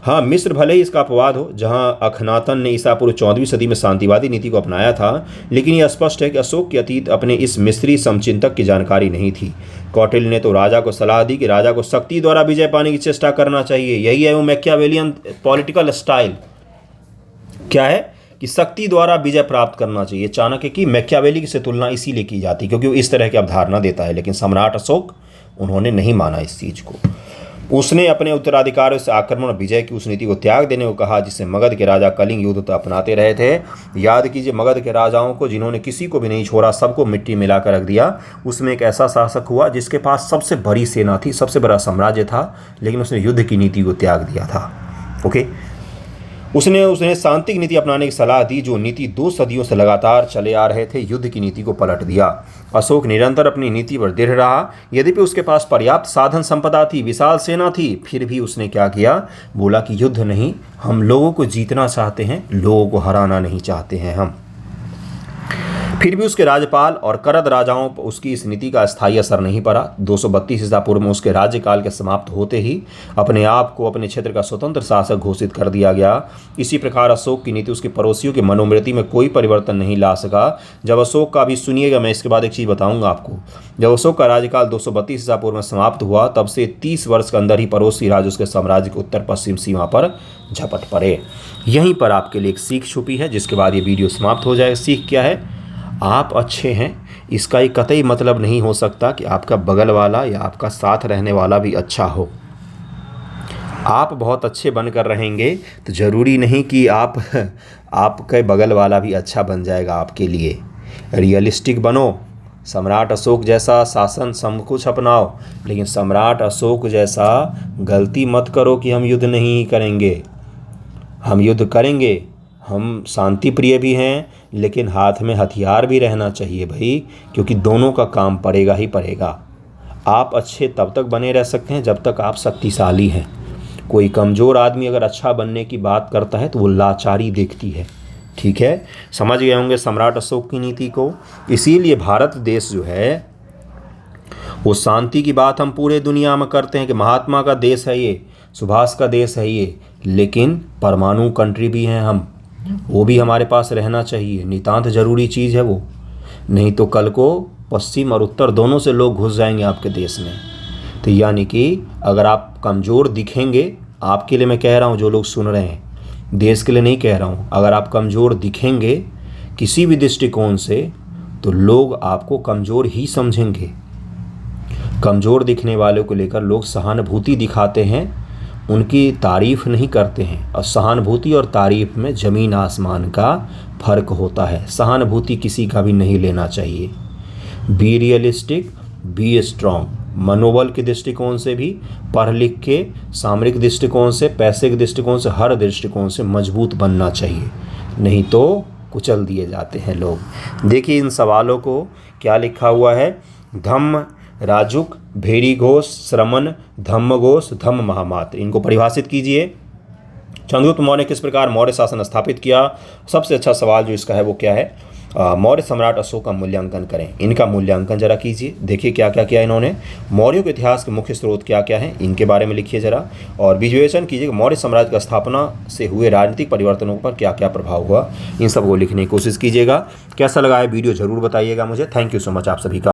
हाँ, मिस्र भले ही इसका अपवाद हो, जहाँ अखनातन ने ईसा पूर्व 14वीं सदी में शांतिवादी नीति को अपनाया था, लेकिन यह स्पष्ट है कि अशोक के अतीत अपने इस मिस्री समचिंतक की जानकारी नहीं थी। कौटिल्य ने तो राजा को सलाह दी कि राजा को शक्ति द्वारा विजय पाने की चेष्टा करना चाहिए। यही है वो मैकियावेलियन पॉलिटिकल स्टाइल। क्या है कि शक्ति द्वारा विजय प्राप्त करना चाहिए। चाणक्य की मैकियावेली से तुलना इसीलिए की जाती है क्योंकि वो इस तरह की अवधारणा देता है, लेकिन सम्राट अशोक उन्होंने नहीं माना इस चीज़ को। उसने अपने उत्तराधिकारियों से आक्रमण और विजय की उस नीति को त्याग देने को कहा जिसे मगध के राजा कलिंग युद्ध तो अपनाते रहे थे। याद कीजिए, मगध के राजाओं को, जिन्होंने किसी को भी नहीं छोड़ा, सबको मिट्टी मिलाकर रख दिया। उसमें एक ऐसा शासक हुआ जिसके पास सबसे बड़ी सेना थी, सबसे बड़ा साम्राज्य था, लेकिन उसने युद्ध की नीति को त्याग दिया था। ओके, उसने शांति की नीति अपनाने की सलाह दी, जो नीति 2 सदियों से लगातार चले आ रहे थे। युद्ध की नीति को पलट दिया। अशोक निरंतर अपनी नीति पर दृढ़ रहा। यद्यपि उसके पास पर्याप्त साधन संपदा थी, विशाल सेना थी, फिर भी उसने क्या किया? बोला कि युद्ध नहीं, हम लोगों को जीतना चाहते हैं, लोगों को हराना नहीं चाहते हैं हम। फिर भी उसके राज्यपाल और करद राजाओं पर उसकी इस नीति का स्थायी असर नहीं पड़ा। 232 ईसा पूर्व में उसके राज्यकाल के समाप्त होते ही अपने आप को अपने क्षेत्र का स्वतंत्र शासक घोषित कर दिया गया। इसी प्रकार अशोक की नीति उसके पड़ोसियों की मनोवृत्ति में कोई परिवर्तन नहीं ला सका। जब अशोक का, अभी सुनिएगा, मैं इसके बाद एक चीज़ बताऊंगा आपको। जब अशोक का राज्यकाल 232 ईसा पूर्व में समाप्त हुआ, तब से 30 वर्ष के अंदर ही पड़ोसी राज्य उसके साम्राज्य के उत्तर पश्चिम सीमा पर झपट पड़े। यहीं पर आपके लिए एक सीख छुपी है, जिसके बाद ये वीडियो समाप्त हो जाएगा। सीख क्या है? आप अच्छे हैं, इसका एक कतई मतलब नहीं हो सकता कि आपका बगल वाला या आपका साथ रहने वाला भी अच्छा हो। आप बहुत अच्छे बनकर रहेंगे तो ज़रूरी नहीं कि आपके बगल वाला भी अच्छा बन जाएगा आपके लिए। रियलिस्टिक बनो, सम्राट अशोक जैसा शासन सब कुछ अपनाओ, लेकिन सम्राट अशोक जैसा गलती मत करो कि हम युद्ध नहीं करेंगे। हम युद्ध करेंगे, हम शांति प्रिय भी हैं, लेकिन हाथ में हथियार भी रहना चाहिए भाई, क्योंकि दोनों का काम पड़ेगा ही पड़ेगा। आप अच्छे तब तक बने रह सकते हैं जब तक आप शक्तिशाली हैं। कोई कमज़ोर आदमी अगर अच्छा बनने की बात करता है तो वो लाचारी देखती है। ठीक है, समझ गए होंगे सम्राट अशोक की नीति को। इसीलिए भारत देश जो है वो शांति की बात हम पूरे दुनिया में करते हैं कि महात्मा का देश है ये, सुभाष का देश है ये, लेकिन परमाणु कंट्री भी हैं हम, वो भी हमारे पास रहना चाहिए। नितांत ज़रूरी चीज़ है वो, नहीं तो कल को पश्चिम और उत्तर दोनों से लोग घुस जाएंगे आपके देश में। तो यानी कि अगर आप कमज़ोर दिखेंगे, आपके लिए मैं कह रहा हूँ, जो लोग सुन रहे हैं, देश के लिए नहीं कह रहा हूँ, अगर आप कमज़ोर दिखेंगे किसी भी दृष्टिकोण से तो लोग आपको कमज़ोर ही समझेंगे। कमज़ोर दिखने वालों को लेकर लोग सहानुभूति दिखाते हैं, उनकी तारीफ़ नहीं करते हैं। और सहानुभूति और तारीफ़ में ज़मीन आसमान का फ़र्क होता है। सहानुभूति किसी का भी नहीं लेना चाहिए। Be realistic, be strong. मनोबल के दृष्टिकोण से भी, पढ़ लिख के, सामरिक दृष्टिकोण से, पैसे के दृष्टिकोण से, हर दृष्टिकोण से मजबूत बनना चाहिए, नहीं तो कुचल दिए जाते हैं लोग। देखिए इन सवालों को क्या लिखा हुआ है। धम्म राजुक, भेड़ी घोष, श्रमण, धम्म घोष, धम्म महामात्र। इनको परिभाषित कीजिए। चंद्रगुप्त मौर्य किस प्रकार मौर्य शासन स्थापित किया? सबसे अच्छा सवाल जो इसका है वो क्या है? मौर्य सम्राट अशोक का मूल्यांकन करें। इनका मूल्यांकन जरा कीजिए, देखिए क्या क्या किया इन्होंने। मौर्यों के इतिहास के मुख्य स्रोत क्या क्या हैं, इनके बारे में लिखिए जरा। और विजुएशन कीजिए कि मौर्य साम्राज्य की स्थापना से हुए राजनीतिक परिवर्तनों पर क्या क्या प्रभाव हुआ, इन सबको लिखने की कोशिश कीजिएगा। कैसा लगा है वीडियो ज़रूर बताइएगा मुझे। थैंक यू सो मच आप सभी का।